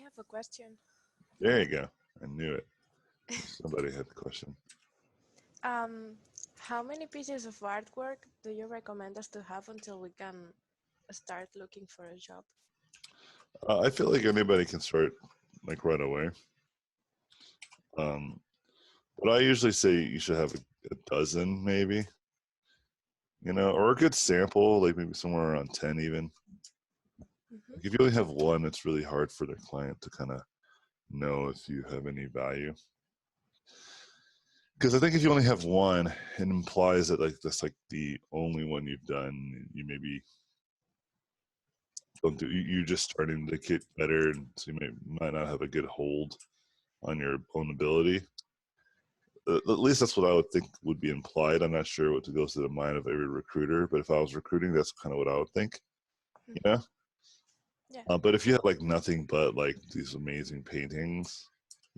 have a question. There you go. I knew it. Somebody had the question. How many pieces of artwork do you recommend us to have until we can start looking for a job? I feel like anybody can start like right away. But I usually say you should have a dozen, maybe, or a good sample, like maybe somewhere around 10 even. Like if you only have one, it's really hard for the client to kind of know if you have any value. Because I think if you only have one, it implies that like that's like the only one you've done. You maybe don't do. You're just starting to get better, and so you might not have a good hold on your own ability. At least that's what I would think would be implied. I'm not sure what goes to the mind of every recruiter, but if I was recruiting, that's kind of what I would think. Yeah. But if you have like nothing but like these amazing paintings,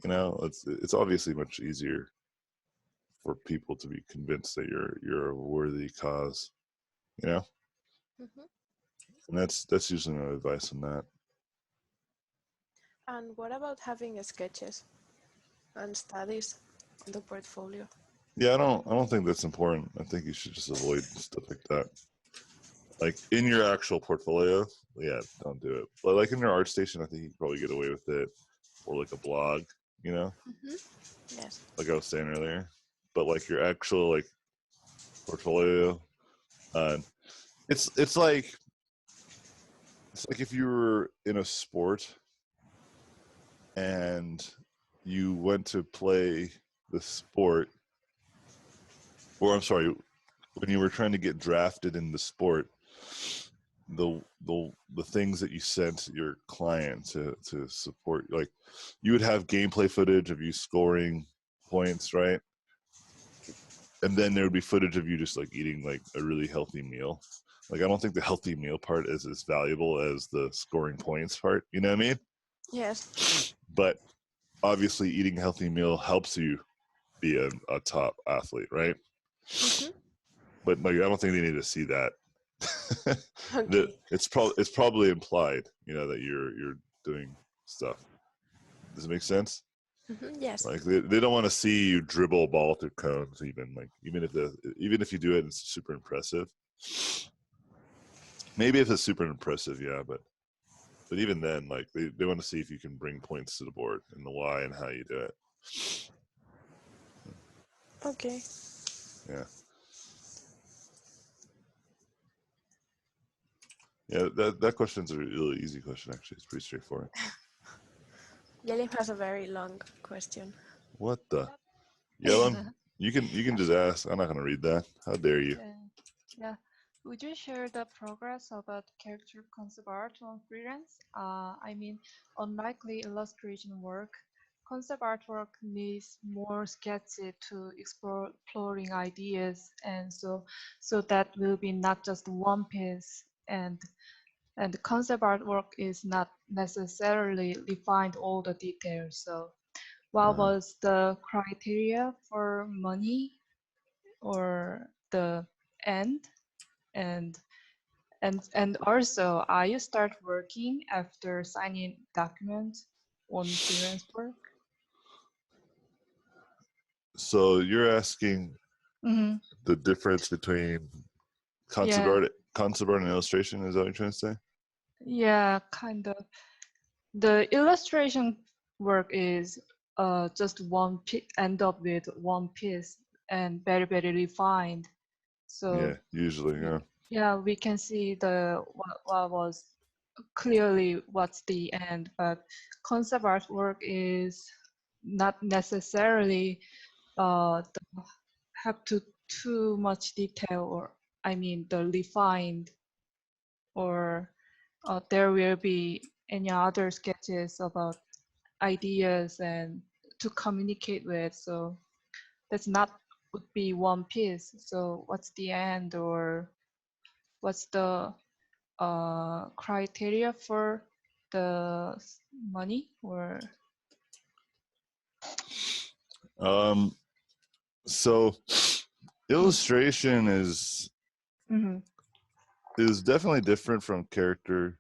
it's obviously much easier for people to be convinced that you're a worthy cause, And that's usually my advice on that. And what about having sketches and studies on the portfolio? Yeah, I don't think that's important. I think you should just avoid stuff like that. Like in your actual portfolio, yeah, don't do it. But like in your art station, I think you can probably get away with it, or like a blog, Yes. like I was saying earlier. But like your actual like portfolio, it's like if you were in a sport and you went to play the sport, or I'm sorry, when you were trying to get drafted in the sport, the things that you sent your client to support, like you would have gameplay footage of you scoring points, right? And then there would be footage of you just like eating like a really healthy meal. Like I don't think the healthy meal part is as valuable as the scoring points part. You know what I mean? Yes. But obviously eating a healthy meal helps you be a top athlete, right? But like I don't think they need to see that. Okay. It's probably implied, that you're doing stuff. Does it make sense? Yes. Like they don't want to see you dribble a ball through cones, even if you do it, it's super impressive. Maybe if it's super impressive, yeah, but even then, like they want to see if you can bring points to the board and the why and how you do it. Okay. Yeah. Yeah, that question's a really easy question, actually. It's pretty straightforward. Yelim has a very long question. What the? Yelim, you can just ask. I'm not going to read that. How dare you? Yeah. Would you share the progress about character concept art on freelance? Unlikely illustration work, concept artwork needs more sketchy to exploring ideas, and so that will be not just one piece, and the concept artwork is not necessarily defined all the details. So what was the criteria for money or the end? And also, you start working after signing documents on freelance work? So you're asking the difference between concept art and illustration? Is that what you're trying to say? Yeah, kind of. The illustration work is just end up with one piece and very, very refined. So yeah, usually, yeah. Yeah, we can see what was clearly what's the end, but concept artwork is not necessarily have too much detail, or the refined, or there will be any other sketches about ideas and to communicate with. So that's not would be one piece. So what's the end, or what's the criteria for the money, or so illustration is definitely different from character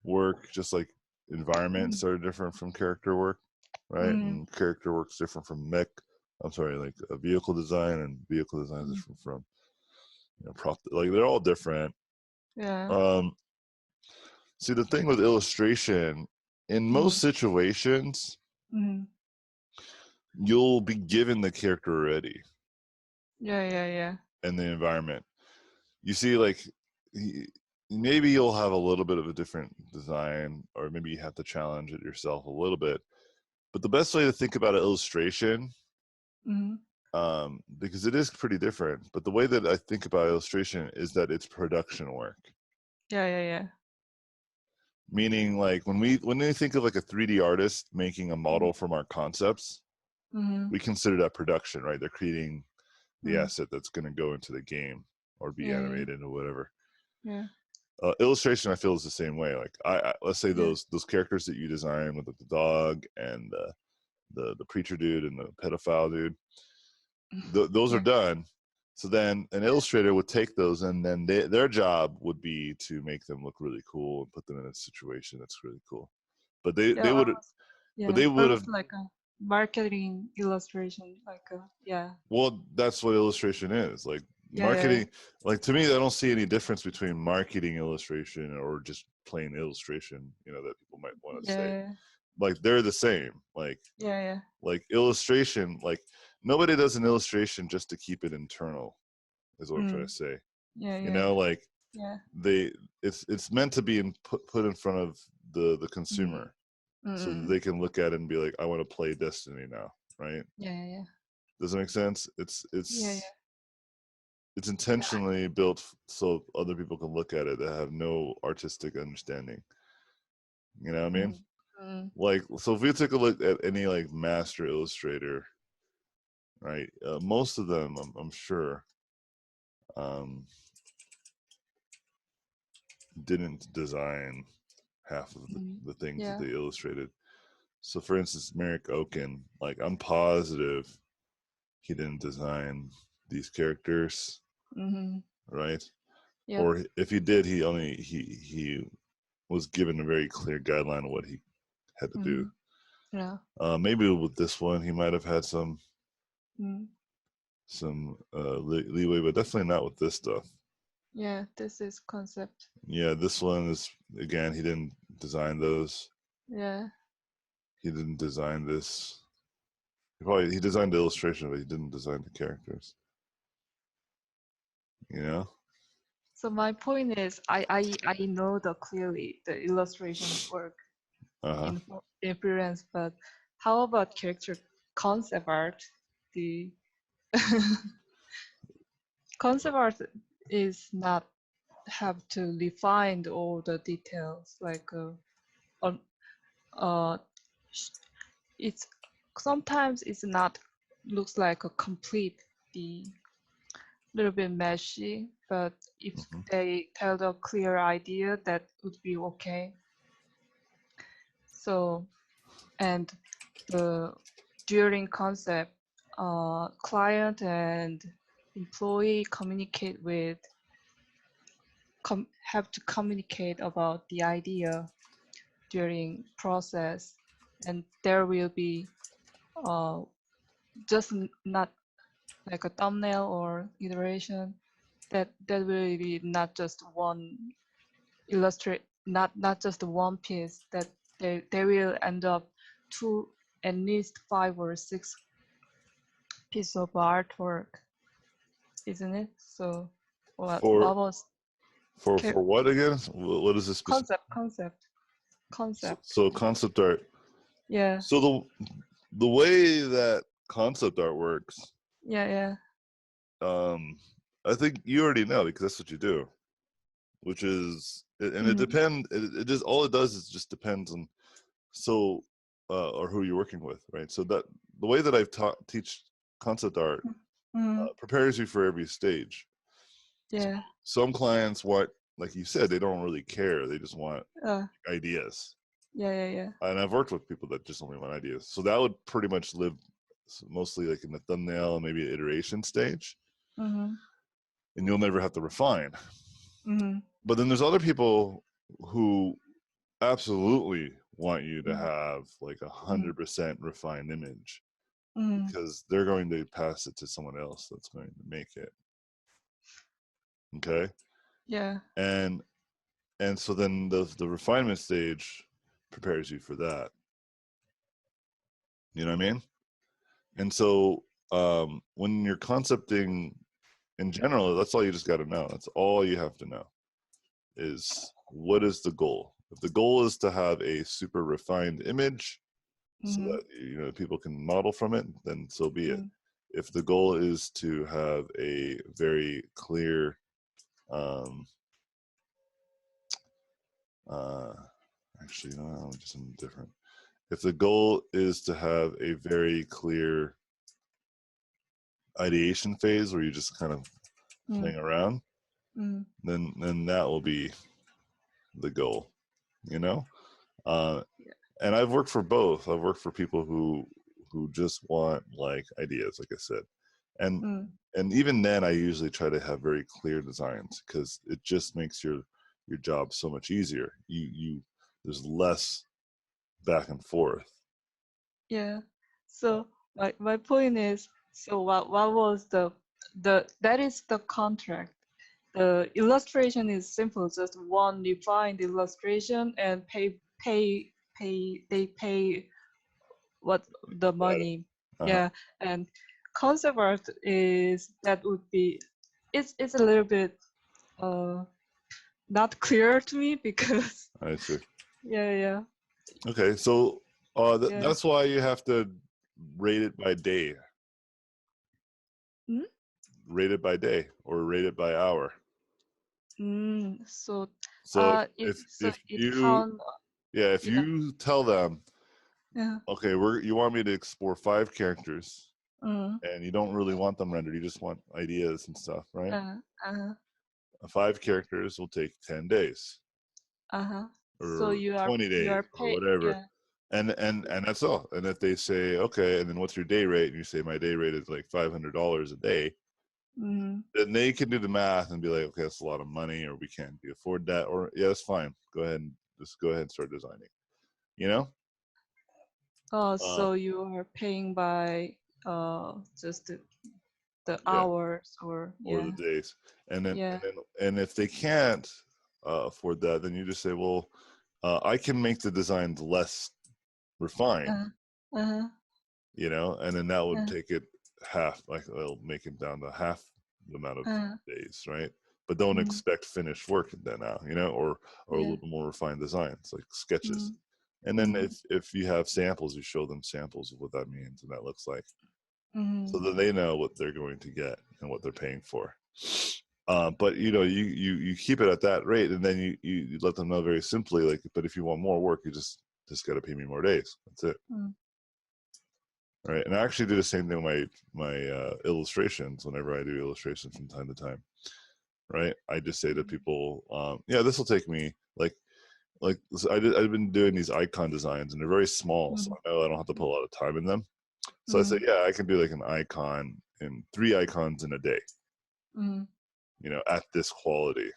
work, just like environments are different from character work, right? And character work's different from like a vehicle design, and vehicle design is different from prop. Like they're all different. Yeah. See, the thing with illustration, in most situations, Mm. you'll be given the character already Yeah. and the environment. You see, like maybe you'll have a little bit of a different design, or maybe you have to challenge it yourself a little bit. But the best way to think about an illustration, because it is pretty different, but the way that I think about illustration is that it's production work. Yeah. Meaning, like when we think of like a 3D artist making a model from our concepts, we consider that production, right? They're creating the asset that's going to go into the game or be animated or whatever. Yeah. Illustration, I feel, is the same way. Like let's say those characters that you design with the dog and the preacher dude and the pedophile dude, those are done. So then an illustrator would take those, and then their job would be to make them look really cool and put them in a situation that's really cool. But they would have, like a marketing illustration, like well, that's what illustration is. Like marketing, like to me, I don't see any difference between marketing illustration or just plain illustration, that people might want to say. Like they're the same. Like illustration, like nobody does an illustration just to keep it internal, is what I'm trying to say. Like it's meant to be put in front of the consumer, so that they can look at it and be like, I want to play Destiny now, right? Yeah. Does it make sense? It's intentionally built so other people can look at it that have no artistic understanding. You know what I mean? Like, so if we take a look at any like master illustrator, right? Most of them, I'm sure, didn't design half of the things that they illustrated. So, for instance, Merrick Oken, like I'm positive he didn't design these characters, right? Or if he did, he was given a very clear guideline of what he had to do. Maybe with this one, he might have had some leeway, but definitely not with this stuff. Yeah, this is concept. Yeah, this one is, again, he didn't design those. Yeah. He didn't design this. He designed the illustration, but he didn't design the characters. So my point is, I know clearly the illustration work in freelance, but how about character concept art? The concept art is not have to define all the details, like it's sometimes it's not looks like a complete the little bit meshy, but if they tell the clear idea, that would be okay. So, and the during concept, client and employee communicate with have to communicate about the idea during process, and there will be just not like a thumbnail or iteration, that will be not just one illustrate, not just one piece, that they will end up at least 5 or 6 pieces of artwork, isn't it? So what was for what again? What is this concept? So concept art. Yeah. So the way that concept art works. Yeah. I think you already know, because that's what you do, which is, and it depends. It just, all it does is just depends on or who you're working with, right? So that the way that I've teach concept art prepares you for every stage. Yeah. Some clients want, like you said, they don't really care. They just want ideas. Yeah. And I've worked with people that just only want ideas. So that would pretty much live mostly like in the thumbnail and maybe iteration stage. And you'll never have to refine. But then there's other people who absolutely want you to Mm. have like 100% refined image, Mm. because they're going to pass it to someone else that's going to make it. Okay. Yeah. And so then the refinement stage prepares you for that. You know what I mean? And so when you're concepting in general, that's all you just got to know. That's all you have to know is what is the goal. If the goal is to have a super refined image so Mm. that people can model from it, then so be it. Mm. If the goal is to have a very clear um, uh, actually, no, I'm just something different. If the goal is to have a very clear ideation phase where you just kind of playing around, Mm. then that will be the goal, you know. Yeah. And I've worked for both. I've worked for people who just want like ideas, like I said, and Mm. and even then, I usually try to have very clear designs because it just makes your job so much easier. You there's less back and forth. Yeah. So my point is, so what was the that is the contract. The illustration is simple, just one defined illustration and they pay what the Got it. money. Uh-huh. Yeah. And concept art is that would be it's a little bit uh not clear to me because I see. yeah Okay, so yeah. that's why you have to rate it by day, Mm? rate it by day, or rate it by hour. So So it so if it you count. if Yeah. you tell them, Yeah. okay, you want me to explore 5 characters, Mm. and you don't really want them rendered, you just want ideas and stuff, right? Uh, uh, 5 characters will take 10 days uh-huh. So or 20 you days are or pay whatever, yeah. and that's all. And if they say, okay, and then what's your day rate, and you say my day rate is like $500 a day, Mm. then they can do the math and be like, okay, that's a lot of money, or we can't afford that, or yeah, that's fine. Go ahead and start designing. You know? Oh, Uh, so you are paying by just the yeah, hours or or the yeah. days, and then Yeah. if they can't afford that, then you just say, well, I can make the designs less refined, Uh, uh, and then that would uh, take it half, like it'll make it down to half the amount of uh, days, right? But don't mm, expect finished work then now, or a yeah. little bit more refined designs like sketches. Mm, And then mm, if you have samples, you show them samples of what that means and that looks like, so mm, that they know what they're going to get and what they're paying for. But you keep it at that rate, and then you let them know very simply, like, but if you want more work, you just got to pay me more days. That's it. mm, Right. And I actually do the same thing with my illustrations whenever I do illustrations from time to time. Right. I just say to mm, people, yeah, this will take me so I've been doing these icon designs, and they're very small, so mm, I know I don't have to put a lot of time in them. So I say, mm, yeah, I can do like an icon and 3 icons in a day, mm, at this quality,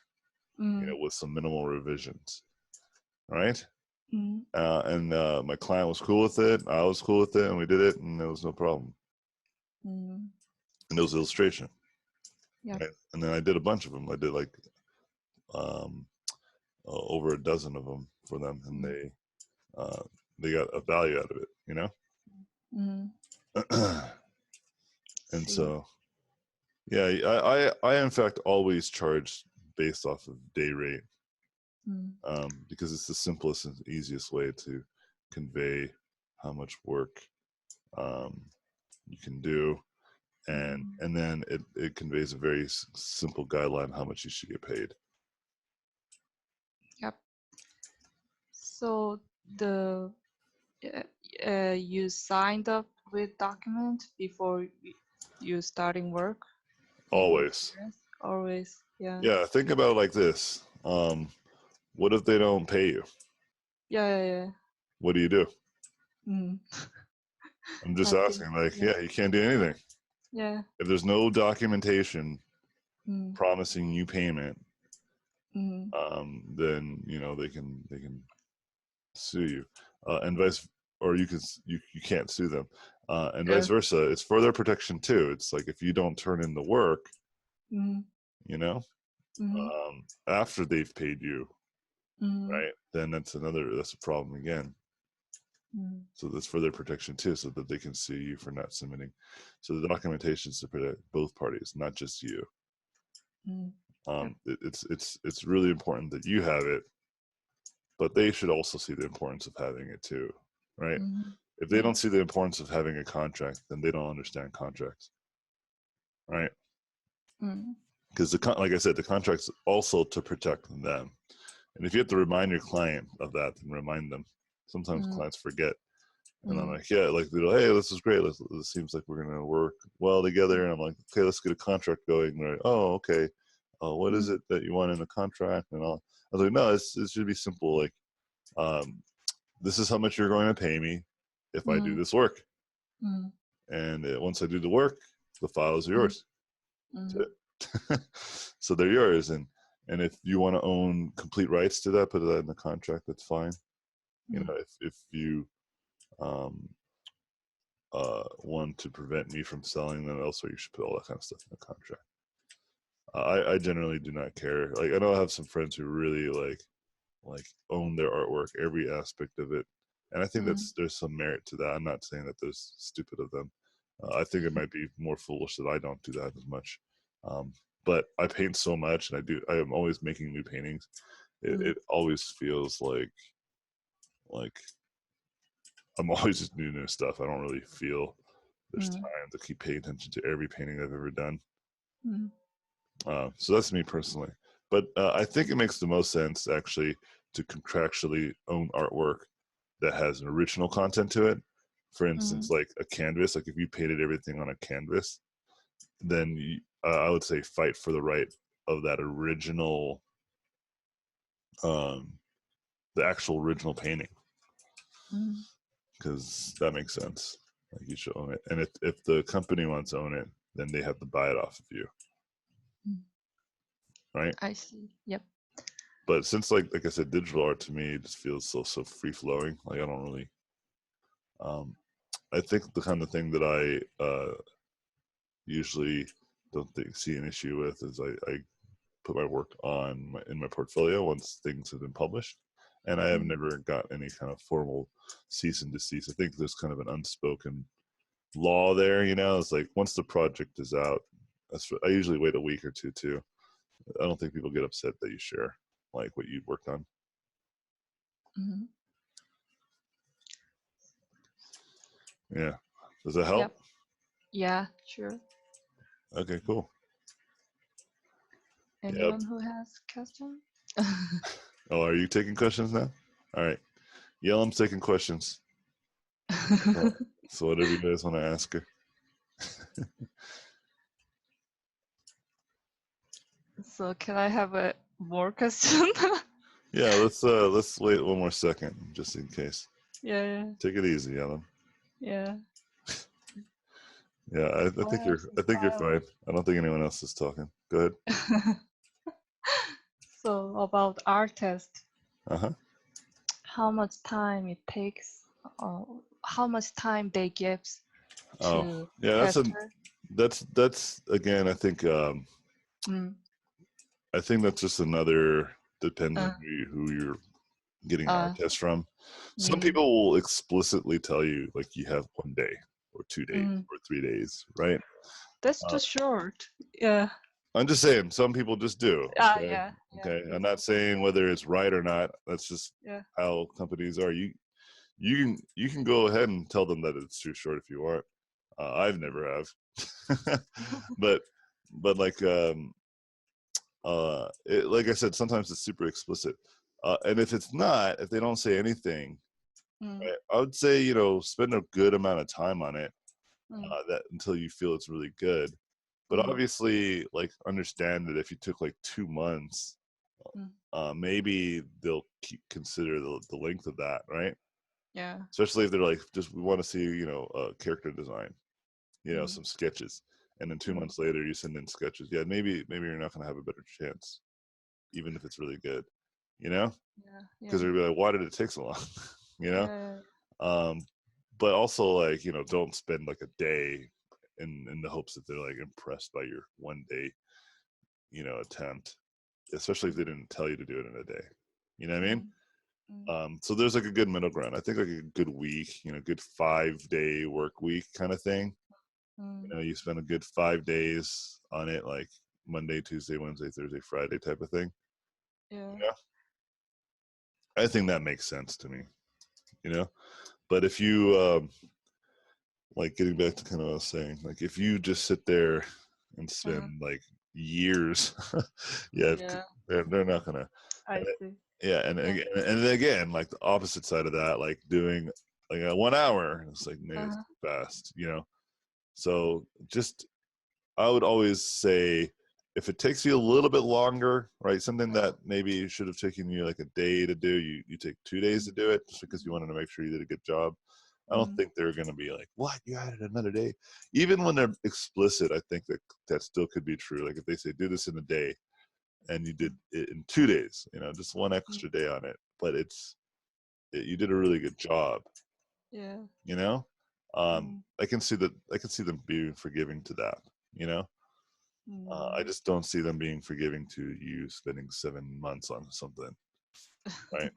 mm, with some minimal revisions. Right. mm, And my client was cool with it. I was cool with it, and we did it, and there was no problem. mm. And it was illustration. Yep. Right. And then I did a bunch of them. I did like um, over a dozen of them for them, and Mm, they got a value out of it. mm. And See. so, yeah, I in fact always charge based off of day rate, Mm, because it's the simplest and easiest way to convey how much work um, you can do, and mm. then it conveys a very simple guideline how much you should get paid. Yep. So the uh, you signed up with document before you starting work for Always. freelance? Always, yeah. Yeah, think about it like this. What if they don't pay you? Yeah. What do you do? Mm. I'm just Nothing. asking, like, Yeah. yeah, you can't do anything. Yeah. If there's no documentation Mm. promising you payment, Mm. then they can sue you, and vice, or you can't sue them, and Yeah. vice versa. It's for their protection too. It's like if you don't turn in the work, Mm, you know, mm, after they've paid you, mm, right? Then that's a problem again. mm. So that's for their protection too, so that they can sue you for not submitting. So the documentation is to protect both parties, not just you. Mm. Yep. It's really important that you have it, but they should also see the importance of having it too, right? Mm. If they Yeah. don't see the importance of having a contract, then they don't understand contracts, right? Mm. Because like I said, the contract's also to protect them. And if you have to remind your client of that, then remind them. Sometimes Mm. clients forget, and I'm Mm. like, yeah, like they're like, hey, this is great. This seems like we're gonna work well together. And I'm like, okay, let's get a contract going. Right? Oh, okay. What is Mm. it that you want in a contract? And all. I was like, no, it should be simple. Like, um, this is how much you're going to pay me if I do Mm. this work. Mm. And once I do the work, the files are Mm. yours. Mm. So they're yours. And if you want to own complete rights to that, put that in the contract. That's fine. You Mm. know, if you um, want to prevent me from selling them elsewhere, you should put all that kind of stuff in the contract. I generally do not care. Like I know I have some friends who really like own their artwork, every aspect of it, and I think Mm. there's some merit to that. I'm not saying that there's stupid of them. I think it might be more foolish that I don't do that as much. Um, but I paint so much, and I am always making new paintings. Mm. It always feels like I'm always just doing new stuff. I don't really feel there's Mm. time to keep paying attention to every painting I've ever done. Mm. So that's me personally. But I think it makes the most sense actually to contractually own artwork that has an original content to it. For instance, Mm. like a canvas, like if you painted everything on a canvas, then I would say fight for the right of that original, um, the actual original painting, Mm. because that makes sense. Like you should own it, and if the company wants to own it, then they have to buy it off of you, Mm. right? I see. Yep. But since like I said, digital art to me just feels so free flowing. Like I don't really. Um, I think the kind of thing that I usually don't see an issue with is I put my work in my portfolio once things have been published, and I have Mm. never got any kind of formal cease and desist. I think there's kind of an unspoken law there. You know, it's like once the project is out, I usually wait a week or two too. I don't think people get upset that you share like what you've worked on. Mm. Yeah, does that help? Yep. Yeah. Sure. Okay, cool. Yep. Anyone who has question? Oh, are you taking questions now? All right. Yellam's taking questions. So whatever you guys want to ask her. So can I have a more question? Yeah, let's wait one more second just in case. Yeah. Take it easy, Yellam. Yeah. Yeah, I think you're fine. I don't think anyone else is talking. Go ahead. So about art test, Uh-huh. how much time it takes, how much time they give Oh, to yeah, tester? that's again, Mm. I think that's just another Uh, dependent who you're getting an art uh, test from. Some mm, people will explicitly tell you like you have 1 day or 2 days mm. or 3 days, right? That's Uh, too short. Yeah. I'm just saying, some people just do. Okay, Yeah. Yeah. okay. I'm Yes. not saying whether it's right or not. That's just Yeah. how companies are. You can go ahead and tell them that it's too short if you want. I've never have, but like like I said, sometimes it's super explicit. And if it's not, if they don't say anything, Mm, right, I would say spend a good amount of time on it mm, that until you feel it's really good. But mm, obviously, like understand that if you took like 2 months, mm. maybe they'll consider the length of that, right? Yeah. Especially if they're like, just we want to see, character design, Mm, some sketches, and then two mm, months later you send in sketches. Yeah, maybe you're not gonna have a better chance, even if it's really good, you know, Yeah. because Yeah. they'd be like, why did it take so long? you know, Yeah. um, but also like, don't spend like a day in the hopes that they're like impressed by your 1 day, attempt, especially if they didn't tell you to do it in a day. You know what I mean? Mm. Mm. So there's like a good middle ground. I think like a good week, good 5 day work week kind of thing. Mm. You spend a good 5 days on it, like Monday, Tuesday, Wednesday, Thursday, Friday type of thing. Yeah. Yeah, I think that makes sense to me. You know, but if you like getting back to kind of what I was saying, like if you just sit there and Uh-huh. spend like years, yeah, Yeah. they're not gonna. I see. Yeah, Yeah. and again, like the opposite side of that, like doing like a 1 hour, it's like maybe it's Uh-huh. too fast. So just I would always say if it takes you a little bit longer, right? Something that maybe should have taken you like a day to do, you take 2 days to do it just because you wanted to make sure you did a good job. I don't Mm. think they're going to be like, "What? You added another day?" Even when they're explicit, I think that still could be true. Like if they say do this in a day and you did it in 2 days, just one Mm. extra day on it, but you did a really good job. Yeah. You know, Mm. I can see that. I can see them being forgiving to that. You know, I Mm. just don't see them being forgiving to you spending 7 months on something, right?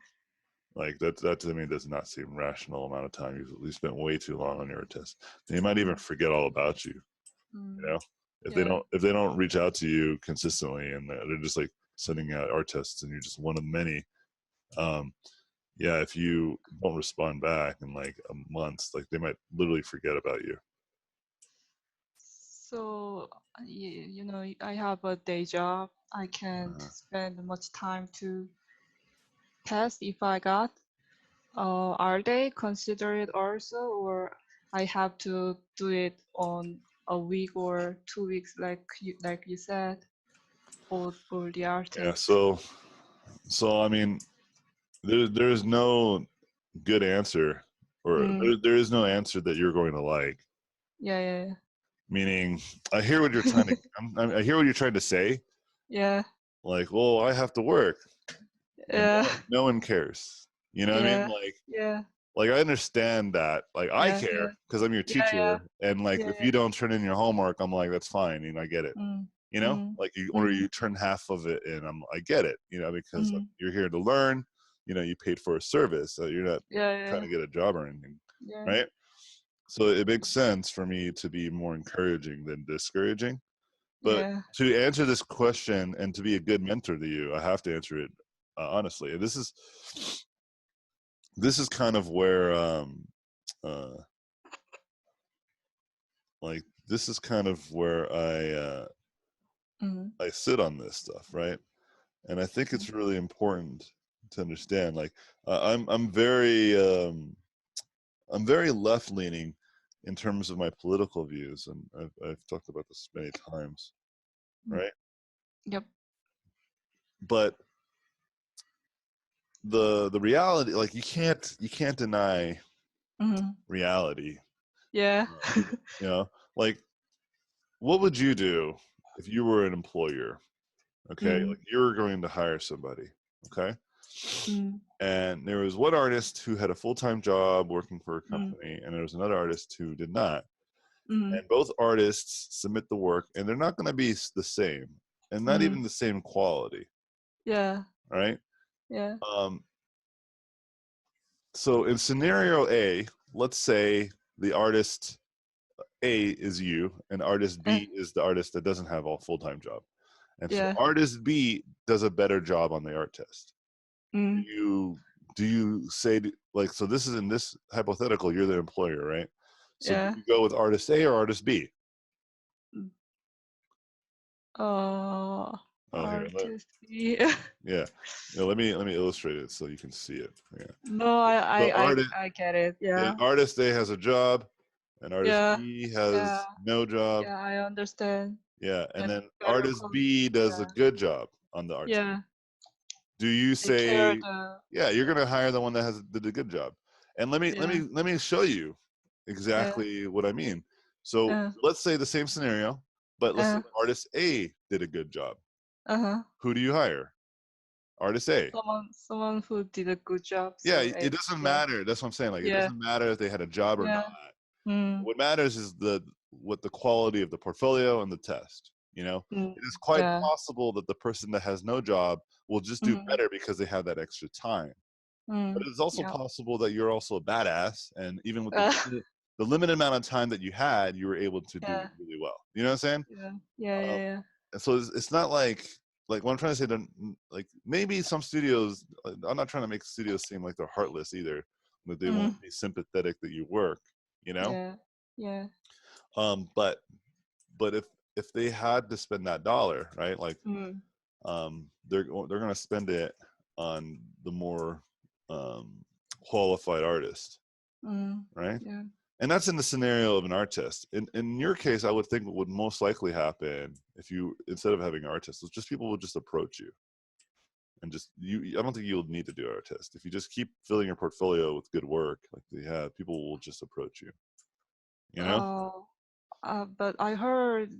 Like that to me does not seem rational amount of time. You spent way too long on your test. They might even Mm. forget all about you. You Mm. know, if they Yeah. don't if they don't reach out to you consistently and they're just like sending out art tests and you're just one of many. Um, yeah, if you don't respond back in like a month, like they might literally forget about you. So, I have a day job. I can't Uh, spend much time to test if I got. Are they considered also, or I have to do it on a week or 2 weeks, like you said, for the yeah, artist? so I mean, there's no good answer, or Mm. there is no answer that you're going to like. Yeah, yeah, Meaning, I hear what you're trying to. I hear what you're trying to say. yeah, Like, well, I have to work, and yeah, no one cares. You know what I mean? yeah, yeah, Like I understand that. Like I yeah, yeah, care because I'm your yeah, yeah, teacher, and like yeah, if yeah. you don't turn in your homework, I'm like that's fine. I get it. Mm. Mm. Like or Mm. you turn half of it in. I get it. Because Mm. you're here to learn. You paid for a service, so you're not Yeah, trying yeah, to get a job or anything, yeah, right? So it makes sense for me to be more encouraging than discouraging. But yeah. to answer this question and to be a good mentor to you, I have to answer it honestly. And this is kind of where uh, like this is kind of where Mm. I sit on this stuff, right? And I think Mm. it's really important to understand. Like I'm very left leaning in terms of my political views, and I've talked about this many times, Mm. right? Yep. But the reality, like you can't deny Mm. reality. Yeah. Uh, you know, like what would you do if you were an employer? Okay, Mm. like you're going to hire somebody. Okay, Mm. and there was one artist who had a full-time job working for a Mm. company, and there was another artist who did not. Mm. And both artists submit the work, and they're not going to be the same, and not Mm. even the same quality. Yeah. Right? Yeah. Um, so in scenario A, let's say the artist A is you, and artist Uh, B is the artist that doesn't have a full-time job. And so yeah. artist B does a better job on the art test. Do Mm. you say like, so this is in this hypothetical, you're the employer, right? So do Yeah. you go with artist A or artist B? Uh, Oh, here, artist. Yeah. yeah. Let me illustrate it so you can see it. Yeah. No, I, So I, I, artist I get it. yeah, Yeah. artist A has a job, and artist Yeah. B Yeah. has no job. Yeah. I understand. Yeah, and Yeah. then Better artist B quality. does a Yeah. good job on the art test. Yeah. Do you They care say, the. yeah, you're going to hire the one that did a good job? And Yeah. let me show you Yeah. exactly what I mean. So Uh. let's say the same scenario, but let's say Uh. artist A did a good job. Uh. Who do you hire? artist A. Someone who did a good job. Yeah, So it doesn't yeah, matter. That's what I'm saying. Like, it yeah, doesn't matter if they had a job or not. yeah. Mm, What matters is what the quality of the portfolio and the test. You know, mm, it is quite yeah. possible that the person that has no job will just do Mm, better because they have that extra time. But mm, it's also yeah. possible that you're also a badass, and even with Uh, the limited amount of time that you had, you were able to do yeah, really well. You know what I'm saying? yeah, yeah, Uh, yeah, and so it's not like what I'm trying to say. Like maybe some studios. I'm not trying to make studios seem like they're heartless either. That they yeah. won't Mm, be sympathetic that you work. You know. yeah, yeah. But if they had to spend that dollar, right? Like Mm, they're gonna spend it on the more qualified artist, mm, right? yeah. And that's in the scenario of an art test. In your case, I would think what would most likely happen if you, instead of having art tests, is just people would just approach you and just you. I don't think you'll need to do art test if you just keep filling your portfolio with good work like they have. People will just approach you. You know? Oh, but I heard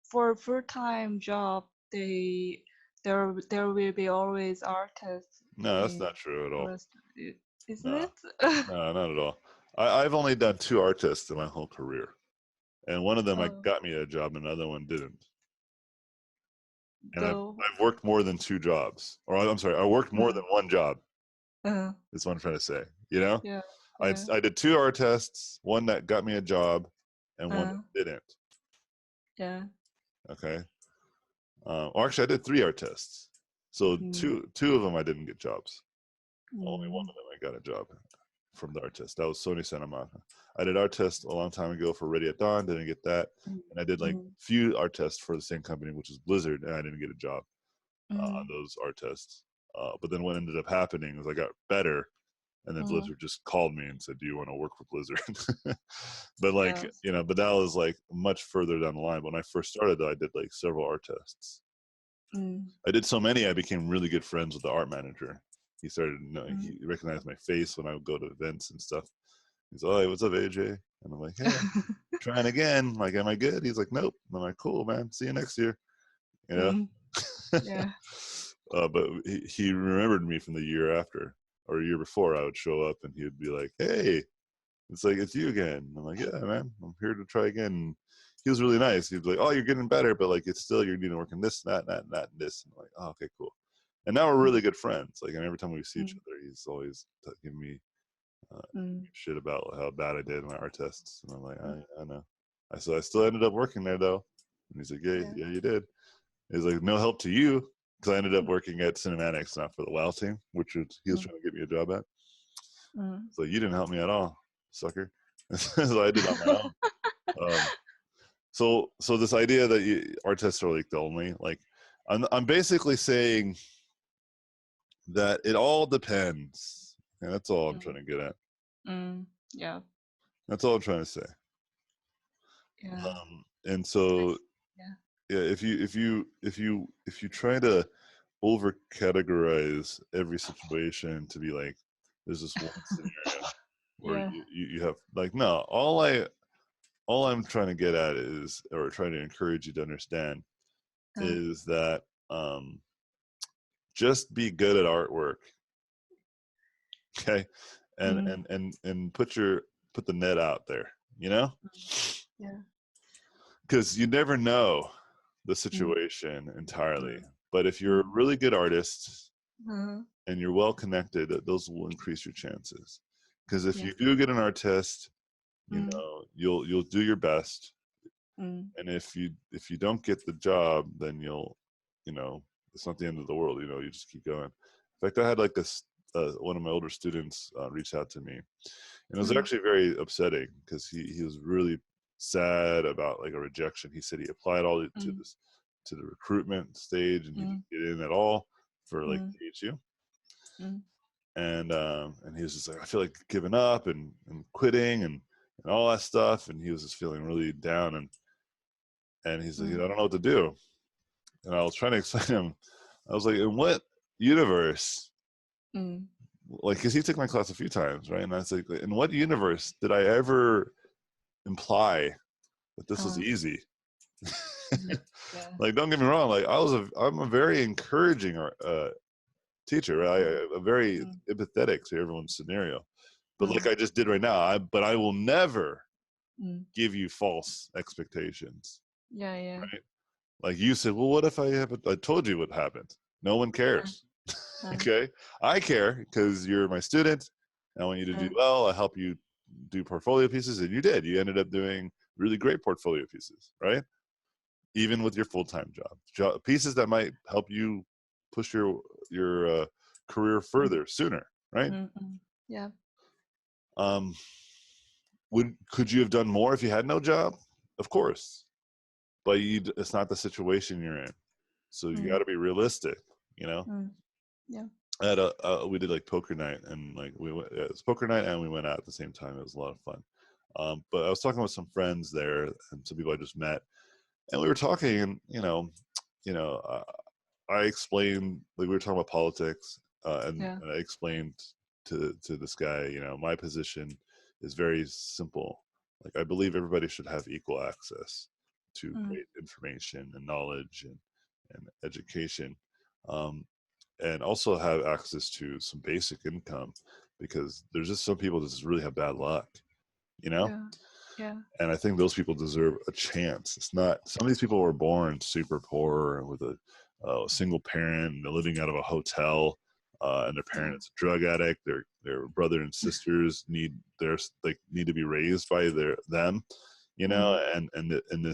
for full-time job, there will be always artists No, that's in not true at all. forest, isn't No, it? no, not at all. I've only done 2 art tests in my whole career, and one of them I Oh, got me a job, and another one didn't. And though. I've worked more than 2 jobs, or I'm sorry, I worked more Mm, than one job. uh, Is what I'm trying to say. You know, yeah, I yeah, I did 2 art tests, one that got me a job, and one uh, that didn't. yeah. Okay, or actually, I did 3 art tests. So Mm, two of them I didn't get jobs. Only one mm, of them I got a job from the art test. That was Sony Santa Monica. I did art test a long time ago for Ready at Dawn, didn't get that. mm, And I did like mm, few art tests for the same company, which is Blizzard, and I didn't get a job on mm, those art tests. But then what ended up happening was I got better, and then mm, Blizzard just called me and said, "Do you want to work for Blizzard?" But like, yes. but that was like much further down the line. When I first started, though, I did like several art tests. Mm, I did so many, I became really good friends with the art manager. He started, mm. he recognized my face when I would go to events and stuff. He's like, "Oh, hey, what's up, AJ?" And I'm like, "Hey, trying again. Like, am I good?" He's like, "Nope." I'm like, "Cool, man. See you next year." You know. Mm, yeah. But he remembered me from the year after or a year before. I would show up and he would be like, "Hey, it's like it's you again." I'm like, "Yeah, man. I'm here to try again." And he was really nice. He'd be like, "Oh, you're getting better, but like it's still you're needing to work on this, and that, and this." And I'm like, "Oh, okay, cool." And now we're really good friends. Like, and every time we see each Mm, other, he's always giving me uh, mm, shit about how bad I did in my art tests. And I'm like, mm, I know. I said, I still ended up working there though. And he's like, yeah, yeah. yeah, you did. He's like, no help to you. Because I ended up working at Cinematics, not for the WoW team, which he was Mm, trying to get me a job at. mm, So you didn't help me at all, sucker. So I did it on my own. Um, so this idea that art tests are like the only, like, I'm basically saying that it all depends. And that's all I'm trying mm, to get at. mm, yeah. That's all I'm trying to say. Yeah. And I so s- yeah. yeah, if you try to over categorize every situation to be like there's this one scenario where Yeah. you have like no, all I'm trying to get at is, or trying to encourage you to understand, Uh, is that um just be good at artwork, okay, and mm, and and and put the net out there, you know, mm, yeah. because you never know the Mm, situation entirely. mm, But if you're a mm, really good artist uh, and you're well connected, those will increase your chances. Because if yeah. you do get an art test, Mm, you'll do your best, mm, and if you don't get the job, then you know, it's not the end of the world. You just keep going. In fact, I had like this one of my older students reach out to me, and it was mm, actually very upsetting because he was really sad about like a rejection. He said he applied all to mm, this to the recruitment stage and he mm, didn't get in at all for like mm, THU. mm, And he was just like, I feel like giving up and quitting and all that stuff, and he was just feeling really down, and he's like, mm, I don't know what to do. And I was trying to explain to him, I was like, in what universe, mm. like, because he took my class a few times, right? And I was like, in what universe did I ever imply that this was Uh, easy? mm, yeah. Like, don't get me wrong, like I'm a very encouraging teacher. Right? I'm very mm, empathetic to everyone's scenario. But like mm, I just did right now, but I will never mm. give you false expectations. Yeah, yeah, Right? Like you said, well, what if I told you what happened? No one yeah, cares. Okay, I care because you're my student. I want you to do well. I help you do portfolio pieces, and you did. You ended up doing really great portfolio pieces, right? Even with your full-time job, pieces that might help you push your career mm, further sooner, right? mm, mm. Yeah, Um, could you have done more if you had no job? Of course, but it's not the situation you're in, so you got mm, to be realistic, you know. mm. Yeah, At we did like poker night, and like we went, it was poker night and we went out at the same time. It was a lot of fun. But I was talking with some friends there and some people I just met, and we were talking, and you know, I explained, like we were talking about politics, yeah, and I explained to this guy, my position is very simple. Like I believe everybody should have equal access to mm, great information and knowledge and education. Um, and also have access to some basic income, because there's just some people that just really have bad luck, you know? yeah, yeah, And I think those people deserve a chance. It's not, some of these people were born super poor with a single parent, and they're living out of a hotel, and their yeah, parents a drug addict. Their brother and sisters need to be raised by them, mm, and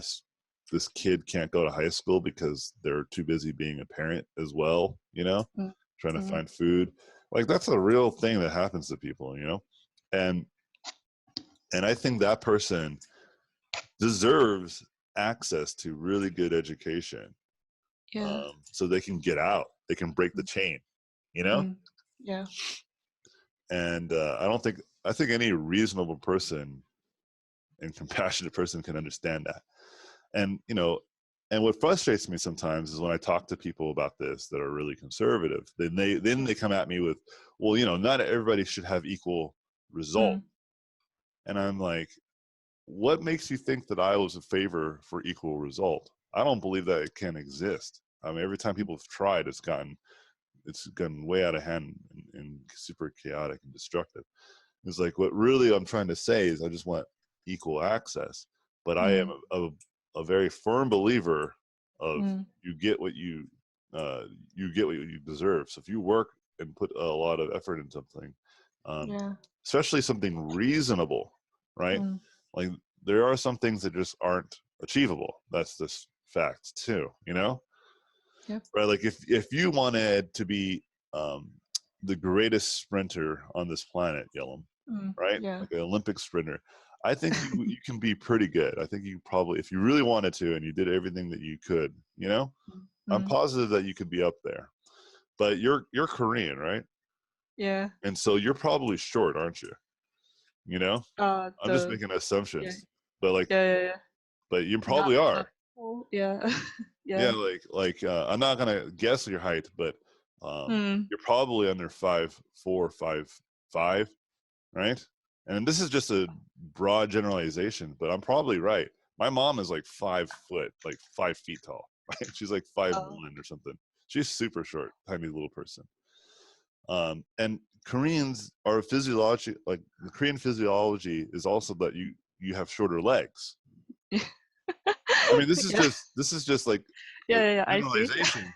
this kid can't go to high school because they're too busy being a parent as well, mm, trying to mm. find food. Like that's a real thing that happens to people, and I think that person deserves access to really good education, Yeah, so they can get out, they can break the chain, you know. mm, yeah, And I think any reasonable person and compassionate person can understand that. And and what frustrates me sometimes is when I talk to people about this that are really conservative, then they come at me with, well, not everybody should have equal result. mm, And I'm like, what makes you think that I was in favor for equal result? I don't believe that it can exist. I mean, every time people have tried, it's gotten way out of hand, and super chaotic and destructive. It's like, what really I'm trying to say is I just want equal access, but I am mm, a very firm believer of mm. you get what uh, you deserve. So if you work and put a lot of effort into something, um, Yeah, especially something reasonable, right? mm, Like there are some things that just aren't achievable. That's just facts too, yep, right? Like if you wanted to be um, the greatest sprinter on this planet, Yellum, right? yeah, Like an Olympic sprinter, I think you can be pretty good. I think you probably, if you really wanted to and you did everything that you could, mm, I'm mm. positive that you could be up there. But you're Korean, right? Yeah, And so you're probably short, aren't you? You know, I'm just the making yeah, assumptions, but yeah. you probably Not are. full, yeah, Yeah, yeah. I'm not gonna guess your height, but Mm, you're probably under 5'4", 5'5", right? And this is just a broad generalization, but I'm probably right. My mom is like 5 foot, like 5 feet tall. Right? She's like five oh, one or something. She's super short, tiny little person. And Koreans are physiology, like the Korean physiology is also that you have shorter legs. I mean, yeah, this is just like a yeah. I see. generalization.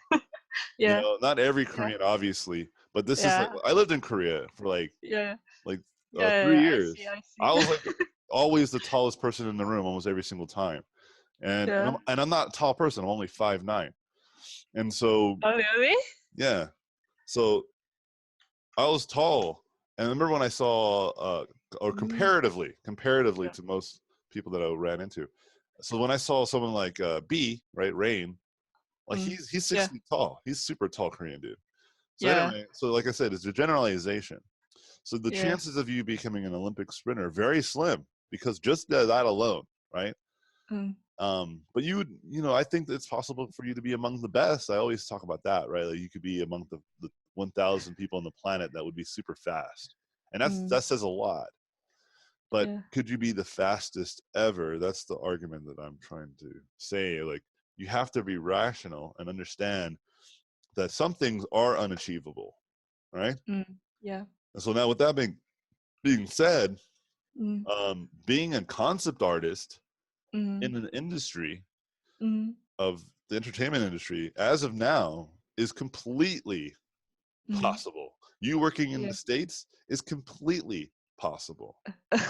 Yeah, Not every yeah, Korean, obviously, but this is like yeah, I lived in Korea for yeah, like yeah. 3 years. I see. I was like always the tallest person in the room almost every single time, Yeah. and I'm not a tall person. I'm only 5'9", and so Oh, really? yeah, so I was tall. And I remember when I saw, or Mm, comparatively yeah. to most people that I ran into. So when I saw someone like B, right, Rain, like Mm, he's six yeah, feet tall. He's super tall Korean dude. So yeah, anyway, so like I said, it's a generalization. So the yeah. chances of you becoming an Olympic sprinter are very slim, because just that alone, right? Mm, But I think it's possible for you to be among the best. I always talk about that, right? Like you could be among the 1,000 people on the planet that would be super fast, and mm, that says a lot. But yeah. could you be the fastest ever? That's the argument that I'm trying to say. Like you have to be rational and understand that some things are unachievable. right? Yeah. And so now with that being said, Mm. being a concept artist Mm. in an industry Mm. of the entertainment industry as of now is completely Mm. possible. You working in Yeah. the States is completely possible.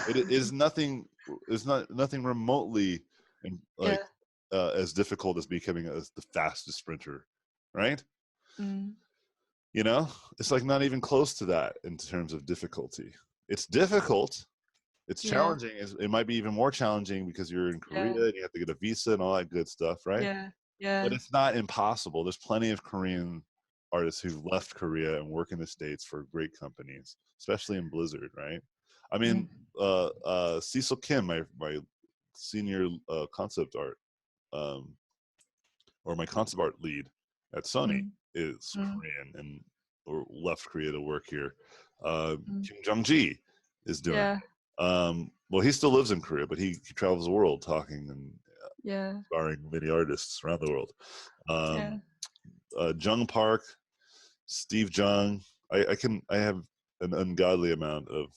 It is nothing, is not nothing remotely like Yeah. as difficult as becoming as the fastest sprinter, right? Mm. You know, it's like not even close to that in terms of difficulty. It's difficult. It's Yeah. challenging. It might be even more challenging because you're in Korea Yeah. and you have to get a visa and all that good stuff, right? Yeah. But Yeah. it's not impossible. There's plenty of Korean artists who've left Korea and work in the States for great companies, especially in Blizzard, right? I Mm. mean, Cecil Kim, my senior concept art um, or my concept art lead at Sony Mm. is Mm. Korean and or left Korea to work here. Mm. Kim Jong Ji is doing Yeah. it. Well, he still lives in Korea, but he travels the world talking and Yeah. inspiring many artists around the world. Yeah. Um, Jung Park, Steve Jung. I have an ungodly amount of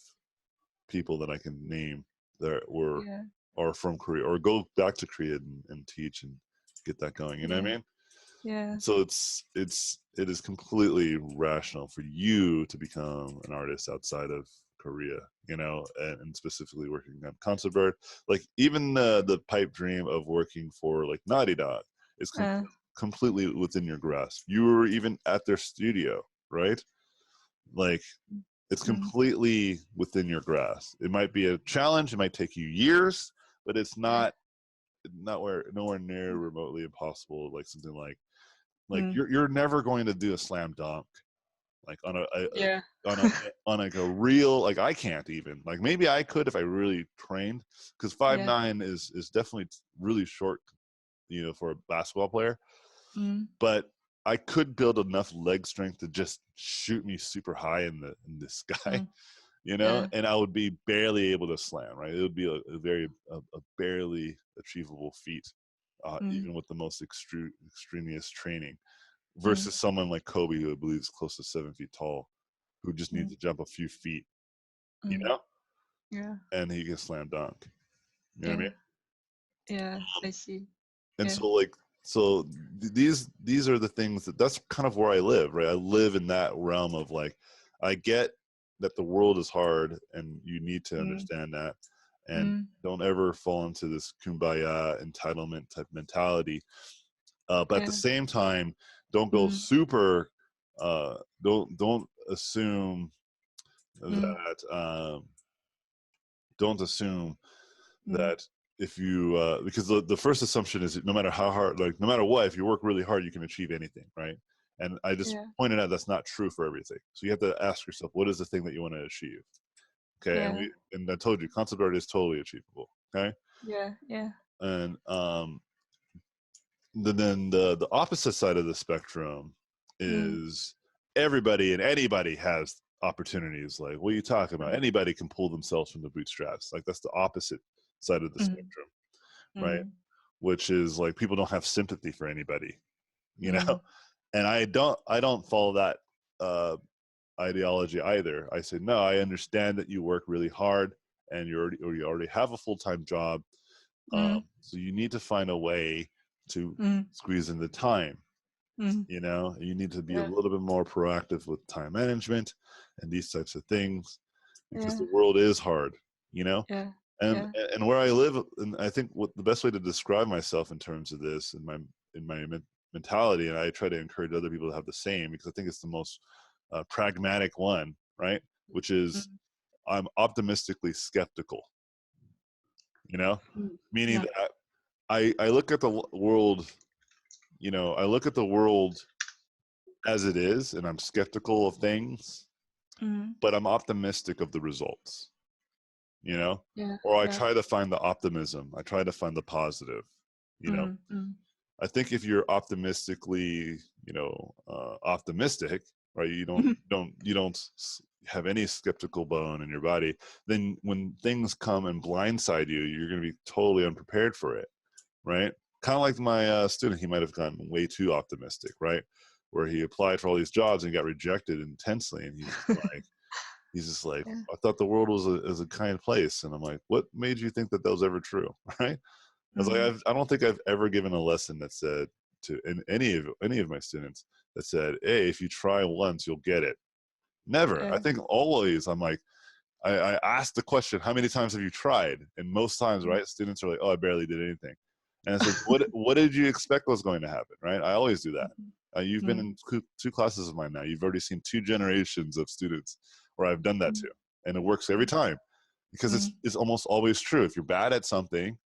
people that I can name that were Yeah. are from Korea or go back to Korea and teach and get that going. You know what I Yeah. mean? Yeah. So it is completely rational for you to become an artist outside of Korea, you know, and specifically working on concept art. Like even the pipe dream of working for like Naughty Dog is Uh. completely within your grasp. You were even at their studio, right? Like it's Mm. completely within your grasp. It might be a challenge. It might take you years, but it's Yeah. not where nowhere near remotely impossible. Like something like Mm. you're never going to do a slam dunk like on Yeah. on a on like a real like I can't even like maybe I could if I really trained because five Yeah. nine is definitely really short, you know, for a basketball player, Mm. but I could build enough leg strength to just shoot me super high in the sky, Mm. you know, Yeah. and I would be barely able to slam, right? It would be a very a barely achievable feat, Mm. even with the most extraneous training Mm. versus someone like Kobe, who I believe is close to 7 feet tall, who just needs Mm. to jump a few feet, you Mm. know, Yeah. and he can slam dunk. You know what I Yeah. mean? Yeah. I see. And Yeah. so like so these are the things that's kind of where I live, right? I live in that realm of like I get that the world is hard and you need to Mm. understand that and Mm. don't ever fall into this kumbaya entitlement type mentality. But at the Yeah. same time, don't go Mm. super don't assume Mm. that don't assume Mm. that if you because the first assumption is no matter how hard like no matter what if you work really hard you can achieve anything, right? And I just Yeah. pointed out that's not true for everything, so you have to ask yourself what is the thing that you want to achieve. Okay, Yeah. and I told you concept art is totally achievable. Okay, Yeah. Yeah. and then the opposite side of the spectrum Mm. is everybody and anybody has opportunities. Like what are you talking about? Mm. Anybody can pull themselves from the bootstraps. Like that's the opposite side of the Mm. spectrum, right? Mm. Which is like people don't have sympathy for anybody, you know. Mm. And I don't follow that uh ideology either. I say no, I understand that you work really hard and you already have a full-time job, Mm. so you need to find a way to Mm. squeeze in the time. Mm. You know, you need to be a Yeah. little bit more proactive with time management and these types of things because Yeah. the world is hard, you know. Yeah. and Yeah. and where I live, and I think what the best way to describe myself in terms of this in my mentality, and I try to encourage other people to have the same because I think it's the most pragmatic one, right? Which is Mm. I'm optimistically skeptical, you know, Mm. meaning Yeah. that I look at the world, you know, I look at the world as it is, and I'm skeptical of things, Mm. but I'm optimistic of the results, you know, Yeah. or I Yeah. try to find the optimism, I try to find the positive, you know. Mm. Mm. I think if you're optimistically, you know, optimistic, right? You don't have any skeptical bone in your body. Then when things come and blindside you, you're going to be totally unprepared for it, right? Kind of like my student, he might have gotten way too optimistic, right? where he applied for all these jobs and got rejected intensely, and he's just like, Yeah. I thought the world was a kind place, and I'm like, what made you think that was ever true, right? I was like, Mm. I don't think I've ever given a lesson that said to any of my students that said, hey, if you try once, you'll get it. Never. I Yeah. think always I'm like, I ask the question, how many times have you tried? And most times, Mm. right, students are like, oh, I barely did anything. And it's like, what did you expect was going to happen, right? I always do that. You've been Mm. in two classes of mine now. You've already seen 2 generations of students where I've done that Mm. to, and it works every time because Mm. it's almost always true. If you're bad at something,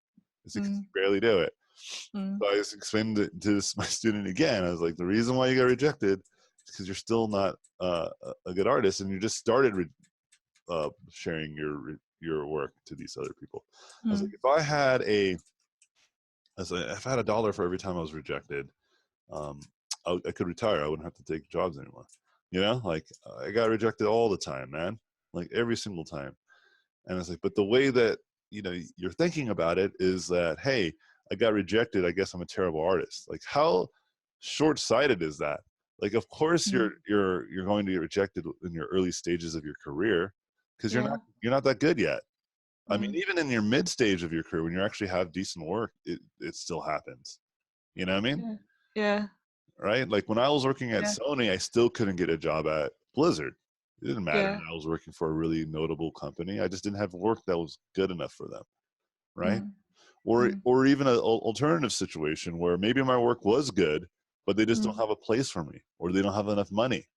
it's because Mm. you barely do it. Mm. So I just explained it to my student again. I was like, the reason why you got rejected is because you're still not a good artist, and you just started sharing your work to these other people. I was like, Mm. if I had if I had $1 for every time I was rejected, um, I could retire. I wouldn't have to take jobs anymore. You know, like I got rejected all the time, man, like every single time. And it's like, but the way that you're thinking about it is that, hey, I got rejected. I guess I'm a terrible artist. Like, how short-sighted is that? Like, of course, Mm. you're going to get rejected in your early stages of your career because Yeah. you're not that good yet. I mean, Mm. even in your mid stage of your career, when you actually have decent work, it still happens. You know what I mean? Yeah. Yeah. Right? Like when I was working at Yeah. Sony, I still couldn't get a job at Blizzard. It didn't matter Yeah. that I was working for a really notable company. I just didn't have work that was good enough for them. Right? Mm. Or Mm. or even an alternative situation where maybe my work was good, but they just don't Mm. have a place for me, or they don't have enough money.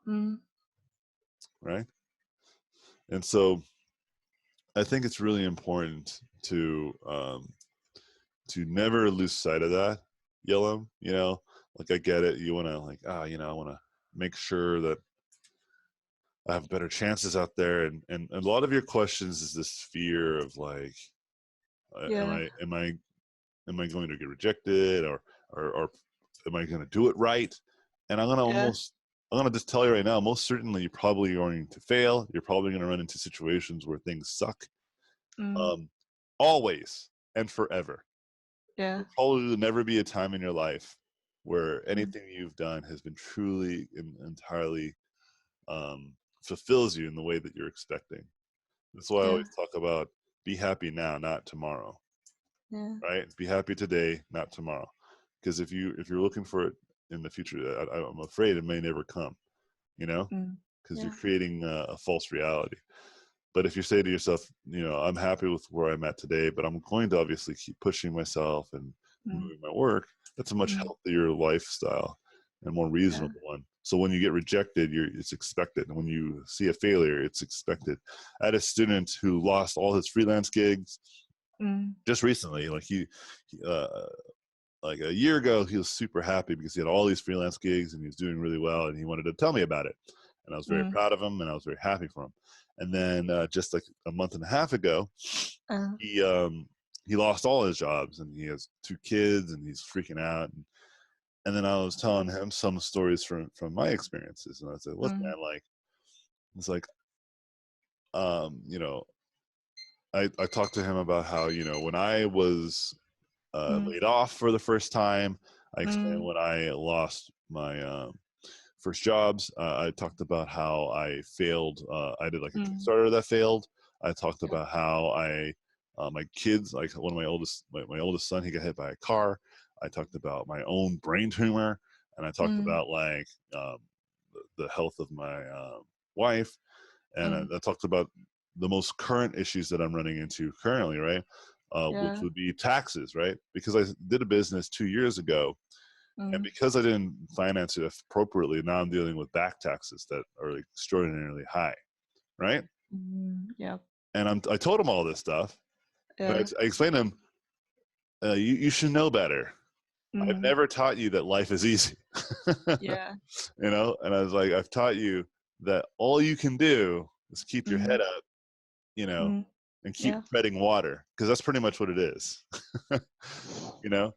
Mm. Right? And so I think it's really important to never lose sight of that, Yellow. Like I get it. You want to like, I want to make sure that I have better chances out there. And a lot of your questions is this fear of like, am Yeah. I am I am I going to get rejected, or am I going to do it right? And Yeah. I'm gonna just tell you right now, most certainly you're probably going to fail. You're probably going to run into situations where things suck. Mm. Um, Always and forever. Yeah. There'll probably never be a time in your life where Mm. anything you've done has been truly and entirely fulfills you in the way that you're expecting. That's why I Yeah. always talk about be happy now, not tomorrow. Yeah. Right? Be happy today, not tomorrow. Because if you're looking for it in the future, I'm afraid it may never come. You know, Mm. because you're Yeah. creating a false reality. But if you say to yourself, I'm happy with where I'm at today, but I'm going to obviously keep pushing myself and Mm. moving my work, that's a much Mm. healthier lifestyle and more Yeah. reasonable one. So when you get rejected, it's expected. And when you see a failure, it's expected. I had a student who lost all his freelance gigs Mm. just recently. Uh, like a year ago, he was super happy because he had all these freelance gigs and he was doing really well, and he wanted to tell me about it. And I was very Mm. proud of him, and I was very happy for him. And then just like a month and a half ago, Uh. he um, he lost all his jobs, and he has 2 kids, and he's freaking out. And then I was telling him some stories from my experiences, and I said, "Look, Mm. man, like it's like um, you know, I talked to him about how when I was Mm. laid off for the first time. I explained Mm. when I lost my first jobs. I talked about how I failed. I did like a Mm. Kickstarter that failed. I talked Yeah. about how my kids, like one of my oldest son, he got hit by a car. I talked about my own brain tumor, and I talked Mm. about like the health of my wife, and Mm. I talked about the most current issues that I'm running into currently, right? Which Yeah. would be taxes, right? Because I did a business 2 years ago, and Mm. because I didn't finance it appropriately, now I'm dealing with back taxes that are extraordinarily high, right? Mm. Yeah. And I told him all this stuff, but Yeah. I explained to him, you should know better. I've Mm. never taught you that life is easy, Yeah. And I was like, I've taught you that all you can do is keep your Mm. head up, you know, Mm. and keep Yeah. treading water, because that's pretty much what it is, you know.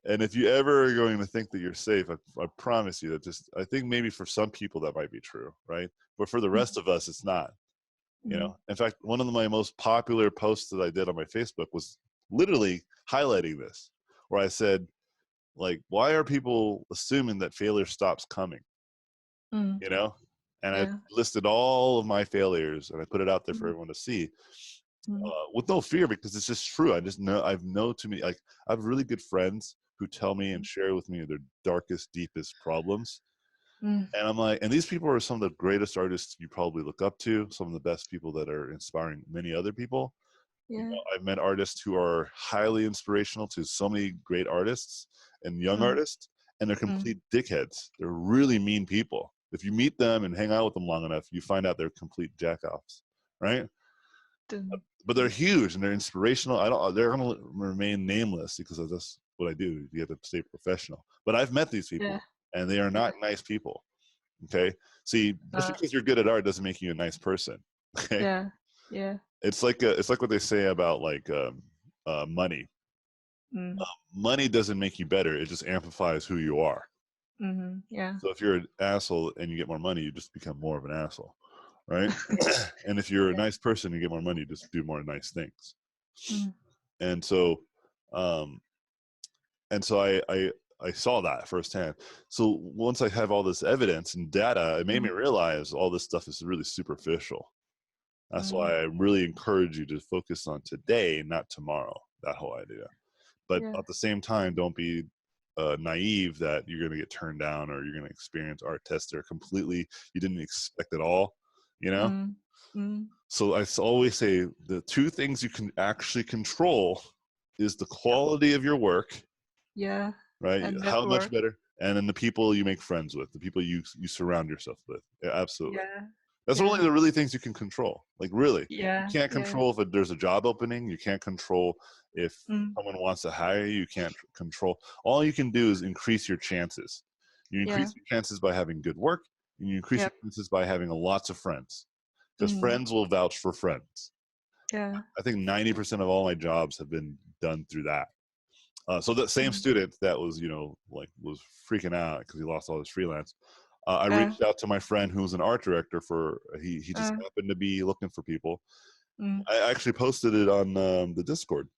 And if you ever are going to think that you're safe, I promise you that I think maybe for some people that might be true, right? But for the Mm. rest of us, it's not. Mm. In fact, one of my most popular posts that I did on my Facebook was literally highlighting this, where I said, like, why are people assuming that failure stops coming? Mm. You know? And I Yeah. listed all of my failures and I put it out there for Mm. everyone to see, Mm. with no fear, because it's just true. I just know, I've know too many, like, I have really good friends who tell me and share with me their darkest, deepest problems. Mm. And I'm like, and these people are some of the greatest artists you probably look up to, some of the best people that are inspiring many other people. You Yeah. know, I've met artists who are highly inspirational to so many great artists and young Mm. artists, and they're Mm. complete dickheads. They're really mean people. If you meet them and hang out with them long enough, you find out they're complete jackoffs, right? Dun. But they're huge and they're inspirational. I don't. They're going to remain nameless because that's what I do. You have to stay professional. But I've met these Yeah. people, and they are Yeah. not nice people. Okay. See, just Uh, because you're good at art doesn't make you a nice person. Okay. yeah. Yeah. It's like what they say about like money. Mm. Money doesn't make you better. It just amplifies who you are. Mm-hmm. Yeah. So if you're an asshole and you get more money, you just become more of an asshole, right? And if you're a Yeah. nice person, you get more money, you just do more nice things. Mm. And so, um, I saw that firsthand. So once I have all this evidence and data, it made me Mm. realize all this stuff is really superficial. That's Mm. why I really encourage you to focus on today, not tomorrow. That whole idea. But Yeah. at the same time, don't be naive that you're going to get turned down or you're going to experience art tests that are completely you didn't expect at all. You know. Mm. Mm. So always say the two things you can actually control is the quality of your work, Yeah. right? And How much network. better, and then the people you make friends with, the people you surround yourself with. Yeah, absolutely. Yeah. That's Yeah. really the really things you can control. Like really, you Yeah. can't Yeah. control if there's a job opening. You can't control if Mm. someone wants to hire you. You can't control. All you can do is increase your chances. You Yeah. increase your chances by having good work, and you increase your Yep. chances by having lots of friends, because Mm. friends will vouch for friends. Yeah. I think 90% of all my jobs have been done through that. So that same Mm. student that was, like was freaking out because he lost all his freelance. I Uh. reached out to my friend who was an art director for. He just Uh. happened to be looking for people. Mm. I actually posted it on the Discord,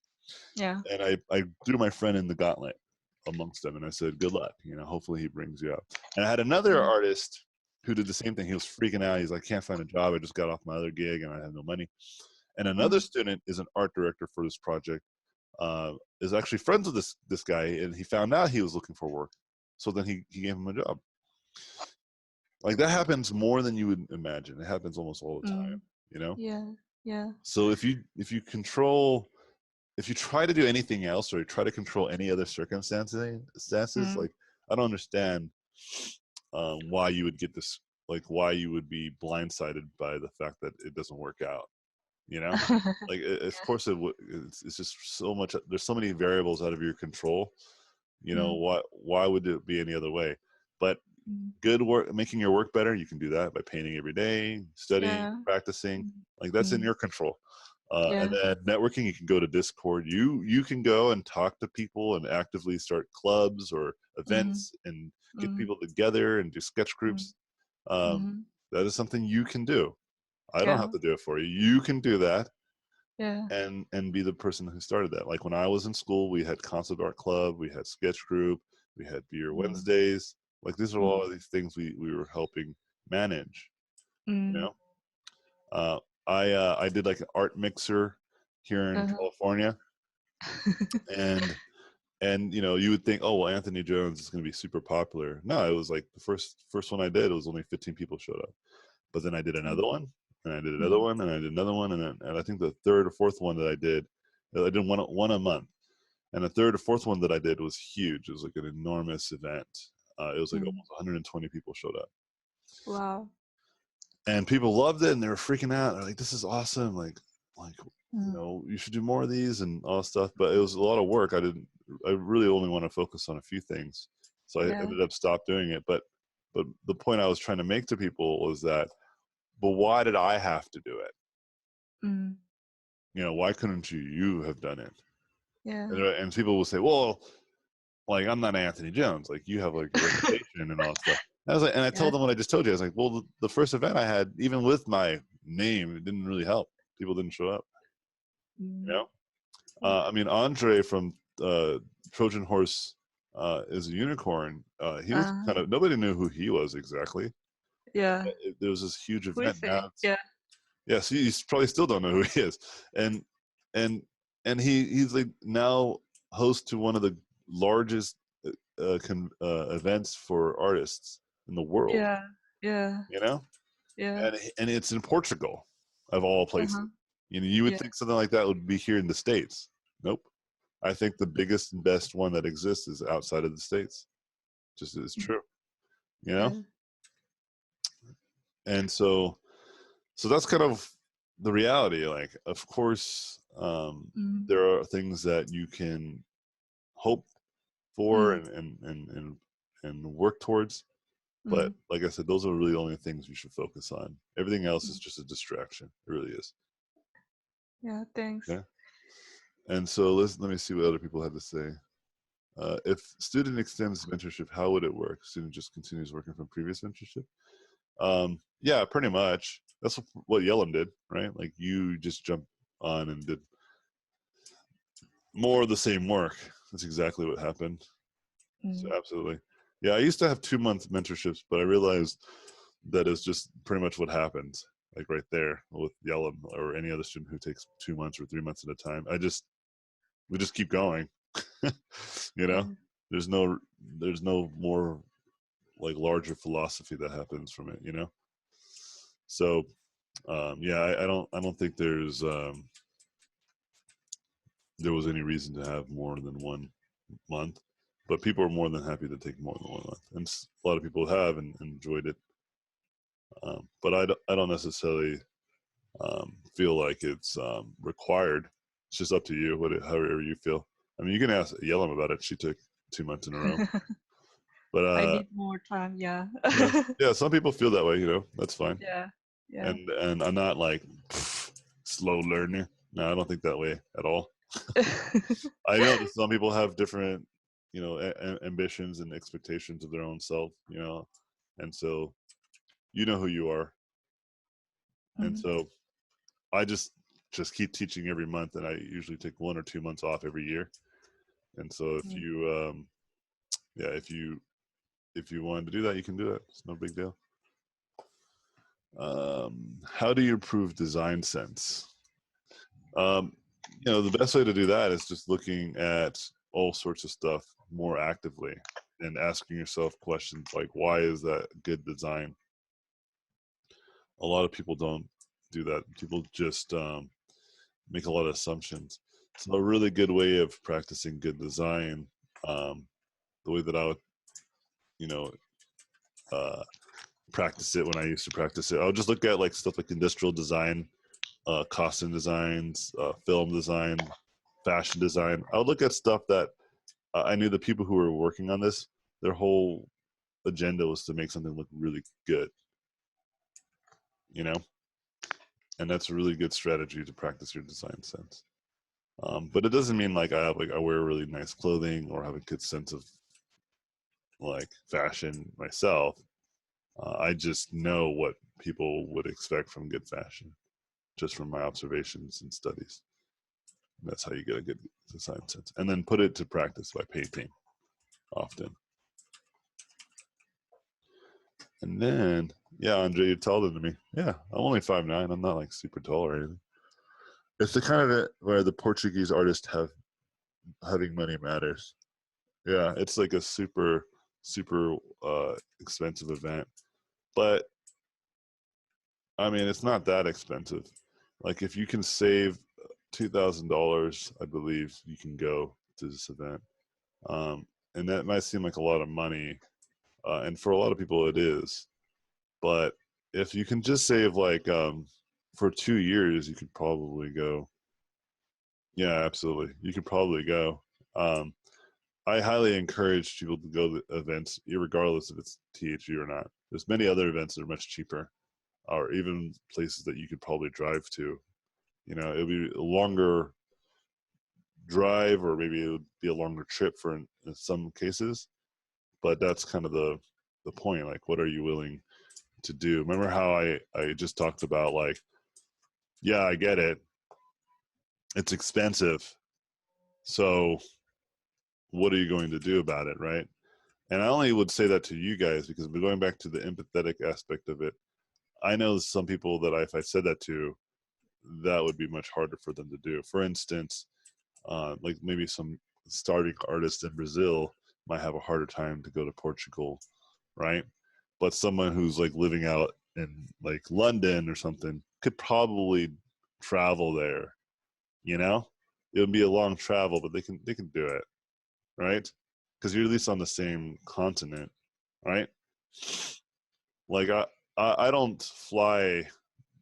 Yeah. and I threw my friend in the gauntlet amongst them, and I said, "Good luck. Hopefully he brings you out." And I had another Mm. artist who did the same thing. He was freaking out. He's like, "Can't find a job. I just got off my other gig, and I have no money." And another Mm. student is an art director for this project, is actually friends with this guy, and he found out he was looking for work, so then he gave him a job. Like that happens more than you would imagine. It happens almost all the time, Mm. you know. Yeah. Yeah. So if you control, if you try to do anything else or you try to control any other circumstances, Mm. like I don't understand why you would get this, like why you would be blindsided by the fact that it doesn't work out. You know, like of course it's just so much. There's so many variables out of your control. Mm. Why would it be any other way? But Mm. good work, making your work better, you can do that by painting every day, studying, Yeah. practicing. Mm. Like that's in Mm. your control. And Yeah. then networking, you can go to Discord. You can go and talk to people and actively start clubs or Mm. events and get Mm. people together and do sketch Mm. groups. um, Mm. that is something you can do. I don't have Yeah. to do it for you. You can do that Yeah. and be the person who started that. Like when I was in school, we had concept art club, we had sketch group, we had beer Mm. Wednesdays. Like these are all Mm. of these things we were helping manage. You Mm. know, uh, I did like an art mixer here in Uh-huh. California, and you would think, oh well, Anthony Jones is going to be super popular. No, it was like the first one I did, it was only 15 people showed up. But then I did Mm. another one, and I did another Mm. one, and I did another one, and I think the third or fourth one that I did one a month, and the third or fourth one that I did was huge. It was like an enormous event. It was like Mm. almost 120 people showed up, Wow. and people loved it, and they were freaking out. They're like, "This is awesome! Like, Mm. you should do more of these and all stuff." But it was a lot of work. I really only want to focus on a few things, so I Yeah. ended up stop doing it. But the point I was trying to make to people was that, but why did I have to do it? Mm. Why couldn't you have done it? Yeah. And people will say, well, like I'm not Anthony Jones, like you have like a reputation and all that stuff. And I was like, and I Yeah. told them what I just told you. I was like, well, the first event I had, even with my name, it didn't really help. People didn't show up. You Mm. know, Yeah. I mean, Andre from Trojan Horse is a unicorn. He was Uh, kind of, nobody knew who he was exactly. yeah. There was this huge Who event. is it? Now, Yeah. yes, you probably still don't know who he is, and and he's like now host to one of the largest events for artists in the world. Yeah. Yeah. You know, Yeah. and it's in Portugal, of all places. Uh-huh. You know, you would Yeah. think something like that would be here in the States. Nope. I think the biggest and best one that exists is outside of the States. Just is Mm. true. You know, Yeah. and so that's kind of the reality. Like, of course, Mm. there are things that you can hope for Mm. and work towards. But Mm. like I said, those are really the only things you should focus on. Everything else is Mm. just a distraction. It really is. Yeah. Thanks. Yeah. And so let me see what other people had to say. If student extends mentorship, how would it work? Student just continues working from previous mentorship. Yeah, pretty much. That's what Yellum did, right? Like you just jumped on and did more of the same work. That's exactly what happened. So Mm. absolutely. Yeah, I used to have 2-month mentorships, but I realized that is just pretty much what happens. Like right there with Yellum or any other student who takes 2 months or 3 months at a time. We just keep going. You know, Yeah. there's no more like larger philosophy that happens from it. You know, so yeah, I don't think there was any reason to have more than 1 month, but people are more than happy to take more than 1 month, and a lot of people have and enjoyed it. But I don't necessarily feel like it's required. It's just up to you, however you feel. I mean, you can ask Yellum about it. She took 2 months in a row, but I need more time. Yeah. yeah, yeah. Some people feel that way. You know, that's fine. Yeah. Yeah. And I'm not like slow learner. No, I don't think that way at all. I know that some people have different, you know, ambitions and expectations of their own self. You know, and so you know who you are, and Mm. so I just keep teaching every month, and I usually take 1 or 2 months off every year. And so if Mm. you yeah, if you wanted to do that, you can do it. It's no big deal. How do you improve design sense? Um, you know, the best way to do that is just looking at all sorts of stuff more actively and asking yourself questions like, why is that good design? A lot of people don't do that. People just make a lot of assumptions. So a really good way of practicing good design, um, the way that I would, you know, uh, practice it when I used to practice it, I would just look at like stuff like industrial design, costume designs, film design, fashion design. I would look at stuff that I knew the people who were working on this, their whole agenda was to make something look really good, you know, and that's a really good strategy to practice your design sense. But it doesn't mean like I wear really nice clothing or have a good sense of like fashion myself. I just know what people would expect from good fashion, just from my observations and studies. And that's how you get a good design sense, and then put it to practice by painting often. And then, yeah, Andre, you're taller than me. Yeah, I'm only 5'9". I'm not like super tall or anything. It's the kind of it where the Portuguese artists have having money matters. Yeah, it's like a super expensive event, but I mean, it's not that expensive. Like if you can save $2,000, I believe you can go to this event. And that might seem like a lot of money, and for a lot of people it is. But if you can just save like for 2 years, you could probably go. Yeah, absolutely, you could probably go. Um, I highly encourage people to go to events, regardless if it's THU or not. There's many other events that are much cheaper, or even places that you could probably drive to. You know, it'll be a longer drive, or maybe it would be a longer trip in some cases. But that's kind of the point. Like, what are you willing to do? Remember how I just talked about like, yeah, I get it. It's expensive. So what are you going to do about it, right? And I only would say that to you guys because we're going back to the empathetic aspect of it. I know some people that if I said that to, that would be much harder for them to do. For instance, like maybe some starting artist in Brazil might have a harder time to go to Portugal, right? But someone who's like living out in like London or something could probably travel there, you know? It would be a long travel, but they can do it, right? Because you're at least on the same continent, right? Like I don't fly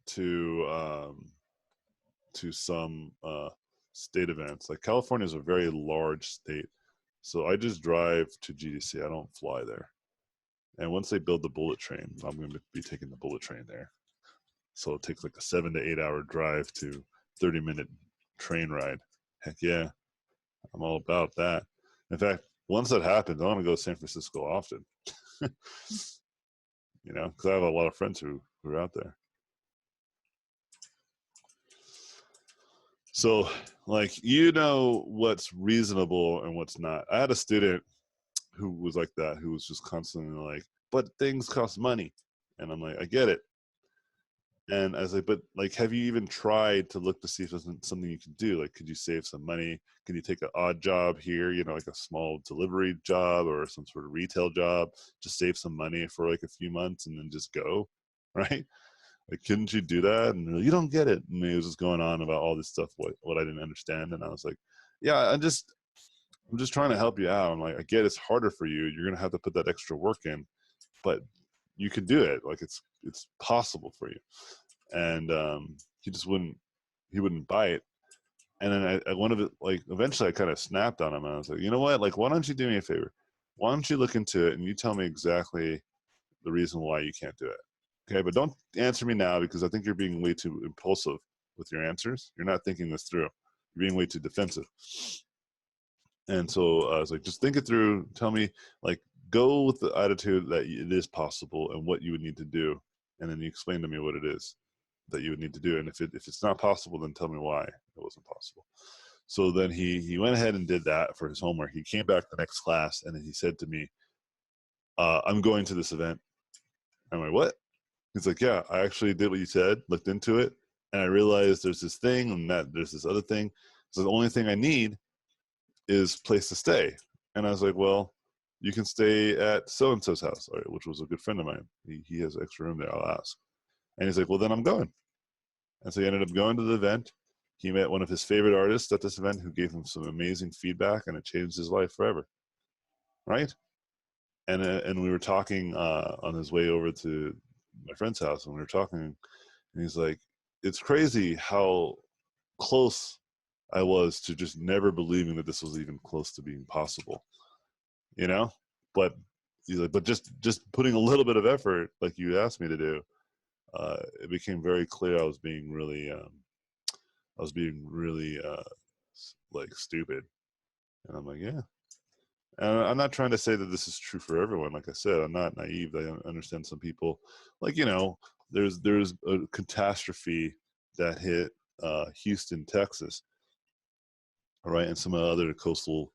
to some state events. Like California is a very large state, so I just drive to GDC. I don't fly there. And once they build the bullet train, I'm going to be taking the bullet train there. So it takes like a 7 to 8 hour drive to 30-minute train ride. Heck yeah, I'm all about that. In fact, once that happens, I want to go to San Francisco often. You know, because I have a lot of friends who are out there. So, like, you know what's reasonable and what's not. I had a student who was like that, who was just constantly like, but things cost money. And I'm like, I get it. And I was like, but like, have you even tried to look to see if there's something you can do? Like, could you save some money? Can you take an odd job here, you know, like a small delivery job or some sort of retail job, just save some money for like a few months and then just go, right? Like, couldn't you do that? And like, you don't get it. And he was just going on about all this stuff, what I didn't understand. And I was like, yeah, I'm just trying to help you out. I'm like, I get it's harder for you. You're gonna have to put that extra work in, but you can do it. Like it's possible for you. And he just wouldn't buy it. And then I one of it, like eventually I kind of snapped on him and I was like, you know what? Like, why don't you do me a favor? Why don't you look into it and you tell me exactly the reason why you can't do it? Okay, but don't answer me now because I think you're being way too impulsive with your answers. You're not thinking this through. You're being way too defensive. And so I was like, just think it through. Tell me, like, go with the attitude that it is possible and what you would need to do, and then you explain to me what it is that you would need to do. And if it's not possible, then tell me why it wasn't possible. So then he went ahead and did that for his homework. He came back the next class and then he said to me, "I'm going to this event." I'm like, "What?" He's like, "Yeah, I actually did what you said, looked into it, and I realized there's this thing and that there's this other thing. So the only thing I need is place to stay." And I was like, "Well, you can stay at so and so's house," which was a good friend of mine. He has extra room there. I'll ask. And he's like, "Well, then I'm going." And so he ended up going to the event. He met one of his favorite artists at this event who gave him some amazing feedback, and it changed his life forever. Right? And we were talking on his way over to my friend's house, and we were talking, and he's like, "It's crazy how close I was to just never believing that this was even close to being possible, you know? But he's like, but just putting a little bit of effort, like you asked me to do, it became very clear I was being really like stupid." And I'm like, yeah. And I'm not trying to say that this is true for everyone. Like I said, I'm not naive. I understand some people, like, you know, there's a catastrophe that hit Houston, Texas, all right, and some other coastal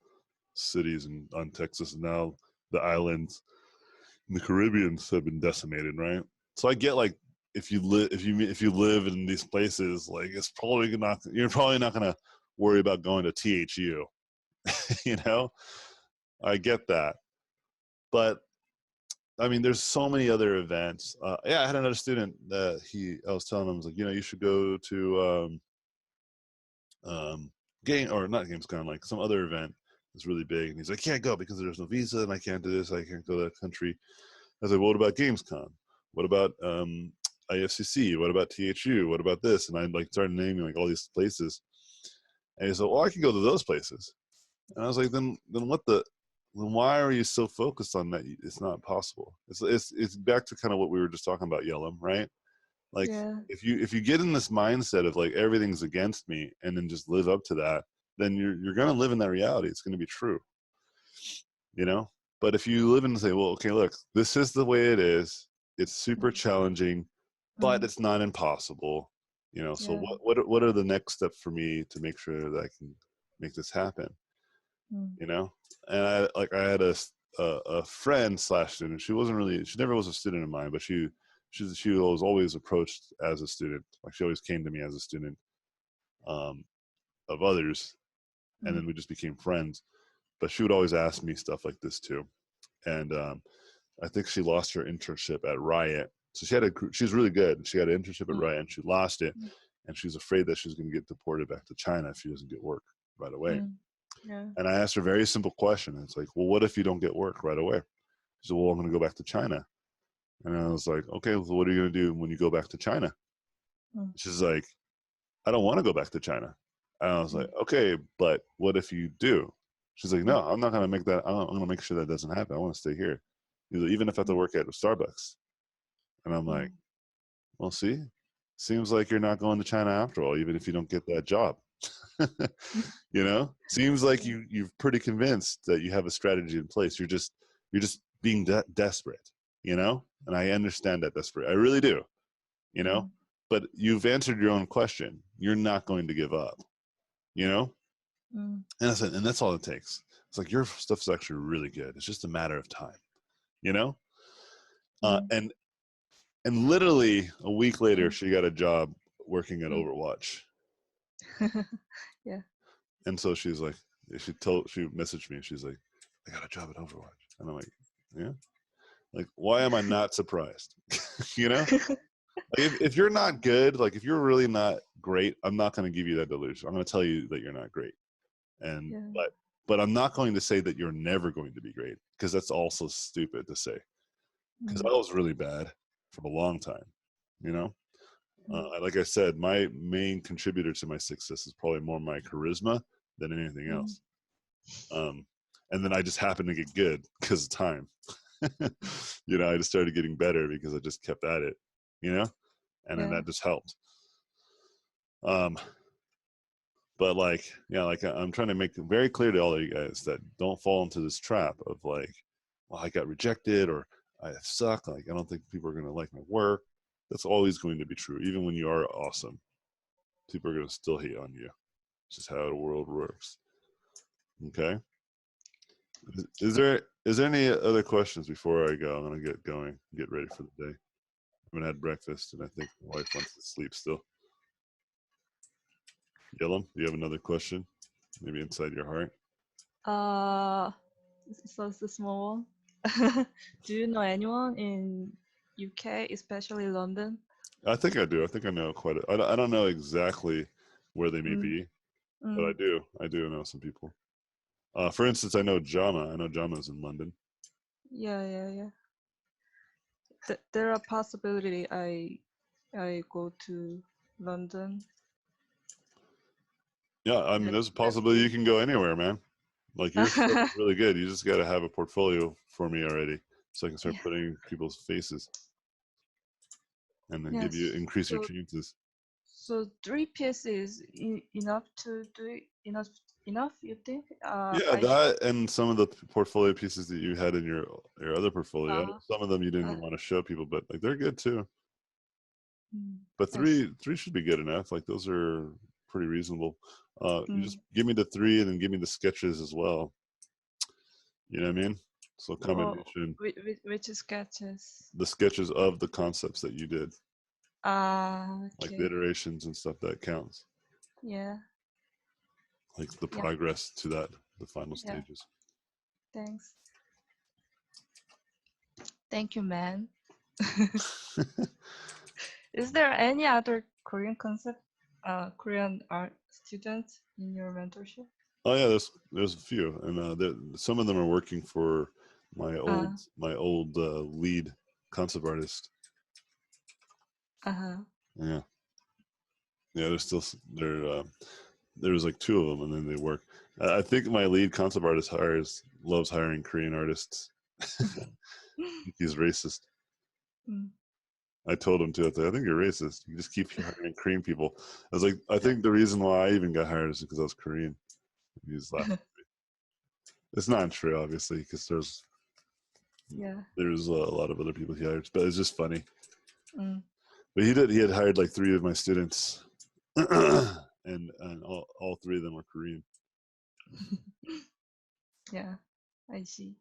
cities on Texas. And now the islands in the Caribbean have been decimated, right? So I get like if you live in these places, like it's probably not you're probably not gonna worry about going to THU, you know. I get that, but I mean, there's so many other events. Yeah, I had another student that I was telling him, I was like, you know, you should go to game or not Gamescom, like some other event that's really big. And he's like, I can't go because there's no visa and I can't do this. I can't go to that country. I was like, well, what about Gamescom? What about IFCC? What about THU? What about this? And I like started naming like all these places. And he said, well, I can go to those places. And I was like, then why are you so focused on that? It's not possible. It's back to kind of what we were just talking about, Yellum, right? Like Yeah. if you get in this mindset of like everything's against me and then just live up to that, then you're gonna live in that reality. It's gonna be true, you know. But if you live and say, well, okay, look, this is the way it is. It's super challenging, but Mm, it's not impossible, you know. So yeah. what are the next steps for me to make sure that I can make this happen? Mm. you know. And I had a friend slash student. She never was a student of mine, but she was always approached as a student. Like she always came to me as a student um, of others, and Mm. then we just became friends. But she would always ask me stuff like this too. And I think she lost her internship at Riot. So she was really good. She had an internship at Mm. Riot and she lost it. Mm. And she was afraid that she was going to get deported back to China if she doesn't get work right away. Mm. Yeah. And I asked her a very simple question. It's like, well, what if you don't get work right away? She said, well, I'm going to go back to China. And I was like, okay, well, what are you going to do when you go back to China? Mm. She's like, I don't want to go back to China. And I was Mm. like, okay, but what if you do? She's like, Mm. no, I'm not going to make that. I'm going to make sure that doesn't happen. I want to stay here. Even if I have to Mm. work at Starbucks. And I'm like, Mm. well, see, seems like you're not going to China after all, even if you don't get that job. Seems like Yeah. you're pretty convinced that you have a strategy in place. You're just being desperate, and I understand that desperate. I really do, you know. Mm. But you've answered your own question. You're not going to give up, you know. Mm. And that's all it takes. It's like your stuff's actually really good. It's just a matter of time, you know. Uh, Mm. and and literally a week later, Mm. she got a job working at Mm. Overwatch. Yeah. And so she's like, she messaged me. She's like, I got a job at Overwatch, and I'm like, yeah. Like, why am I not surprised? you know, like if you're not good, like if you're really not great, I'm not going to give you that delusion. I'm going to tell you that you're not great, and Yeah. but I'm not going to say that you're never going to be great because that's also stupid to say. Because Mm. I was really bad for a long time, you know. Mm. Like I said, my main contributor to my success is probably more my charisma than anything Mm. else. Um, and then I just happened to get good because of time. I just started getting better because I just kept at it, and then Yeah. that just helped. Um, but like, yeah, like I'm trying to make it very clear to all of you guys that don't fall into this trap of like, well, I got rejected or I suck. Like, I don't think people are going to like my work. That's always going to be true. Even when you are awesome, people are going to still hate on you. It's just how the world works. Okay. Is there any other questions before I go? I'm gonna get going, get ready for the day. I haven't had breakfast, and I think my wife wants to sleep still. Yellum, do you have another question? Maybe inside your heart. Uh, so it's a small one. Do you know anyone in UK, especially London? I think I do. I think I know quite. I don't know exactly where they may Mm. be, but I Mm. do. I do know some people. For instance, I know Jama. I know Jama's in London. Yeah, yeah, yeah. There are possibility I go to London. Yeah, I mean, there's a Let's possibility you see. can go anywhere, man. Like your stuff is really good. You just got to have a portfolio for me already, so I can start Yeah. putting people's faces and then Yes. increase your So chances. so 3 pieces enough to do it? Enough you think? Yeah, I should. that and some of the portfolio pieces that you had in your other portfolio. I know Uh, some of them you uh, didn't want to show people, but like they're good too. mm, But I see. three should be good enough. Like those are pretty reasonable. You just Mm. give me the three and then give me the sketches as well. You know what I mean? So Oh, combination, which sketches? the sketches of the concepts that you did, like the Okay. iterations and stuff that counts, Yeah. like the Yeah. progress to the final Yeah. stages. Thanks. Thank you, man. Is there any other Korean concept, Korean art students in your mentorship? Oh yeah, there's a few, and some of them are working for my Uh, old lead concept artist. uh-huh. Yeah, yeah. There's like two of them, and then they work. I think my lead concept artist loves hiring Korean artists. He's racist. Mm, I told him to. I think you're racist. You just keep hiring Korean people. I was like, I yeah. think the reason why I even got hired is because I was Korean. He's laughing. It's not true, obviously, because Yeah. there's a lot of other people he hires, but it's just funny. Mm, But he had hired like three of my students, and all three of them were Korean. Yeah, I see.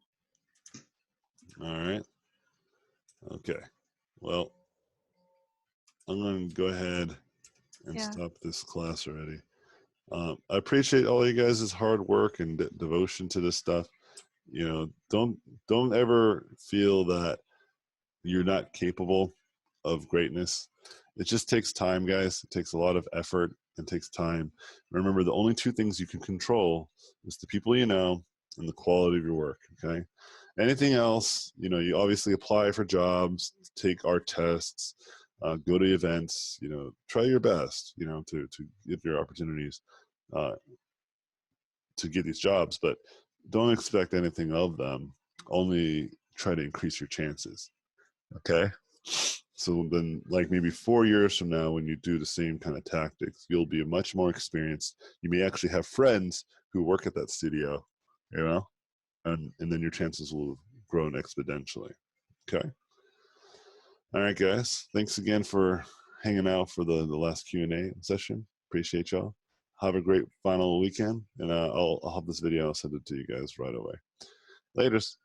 All right. Okay. Well, I'm going to go ahead and Yeah. stop this class already. I appreciate all you guys' hard work and devotion to this stuff. You know, don't ever feel that you're not capable of greatness. It just takes time, guys. It takes a lot of effort and takes time. Remember, the only two things you can control is the people you know and the quality of your work. Okay. Anything else, you know, you obviously apply for jobs, take art tests, go to events. You know, try your best. You know, to get your opportunities, uh, to get these jobs, but don't expect anything of them. Only try to increase your chances. Okay. So then, like maybe 4 years from now, when you do the same kind of tactics, you'll be much more experienced. You may actually have friends who work at that studio, you know, and then your chances will grow exponentially. Okay. All right, guys. Thanks again for hanging out for the last Q&A session. Appreciate y'all. Have a great final weekend, and I'll have this video. I'll send it to you guys right away. Laters.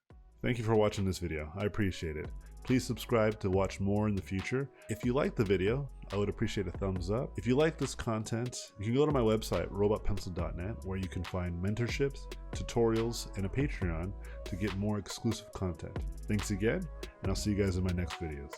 Thank you for watching this video. I appreciate it. Please subscribe to watch more in the future. If you like the video, I would appreciate a thumbs up. If you like this content, you can go to my website, robotpencil.net, where you can find mentorships, tutorials, and a Patreon to get more exclusive content. Thanks again, and I'll see you guys in my next videos.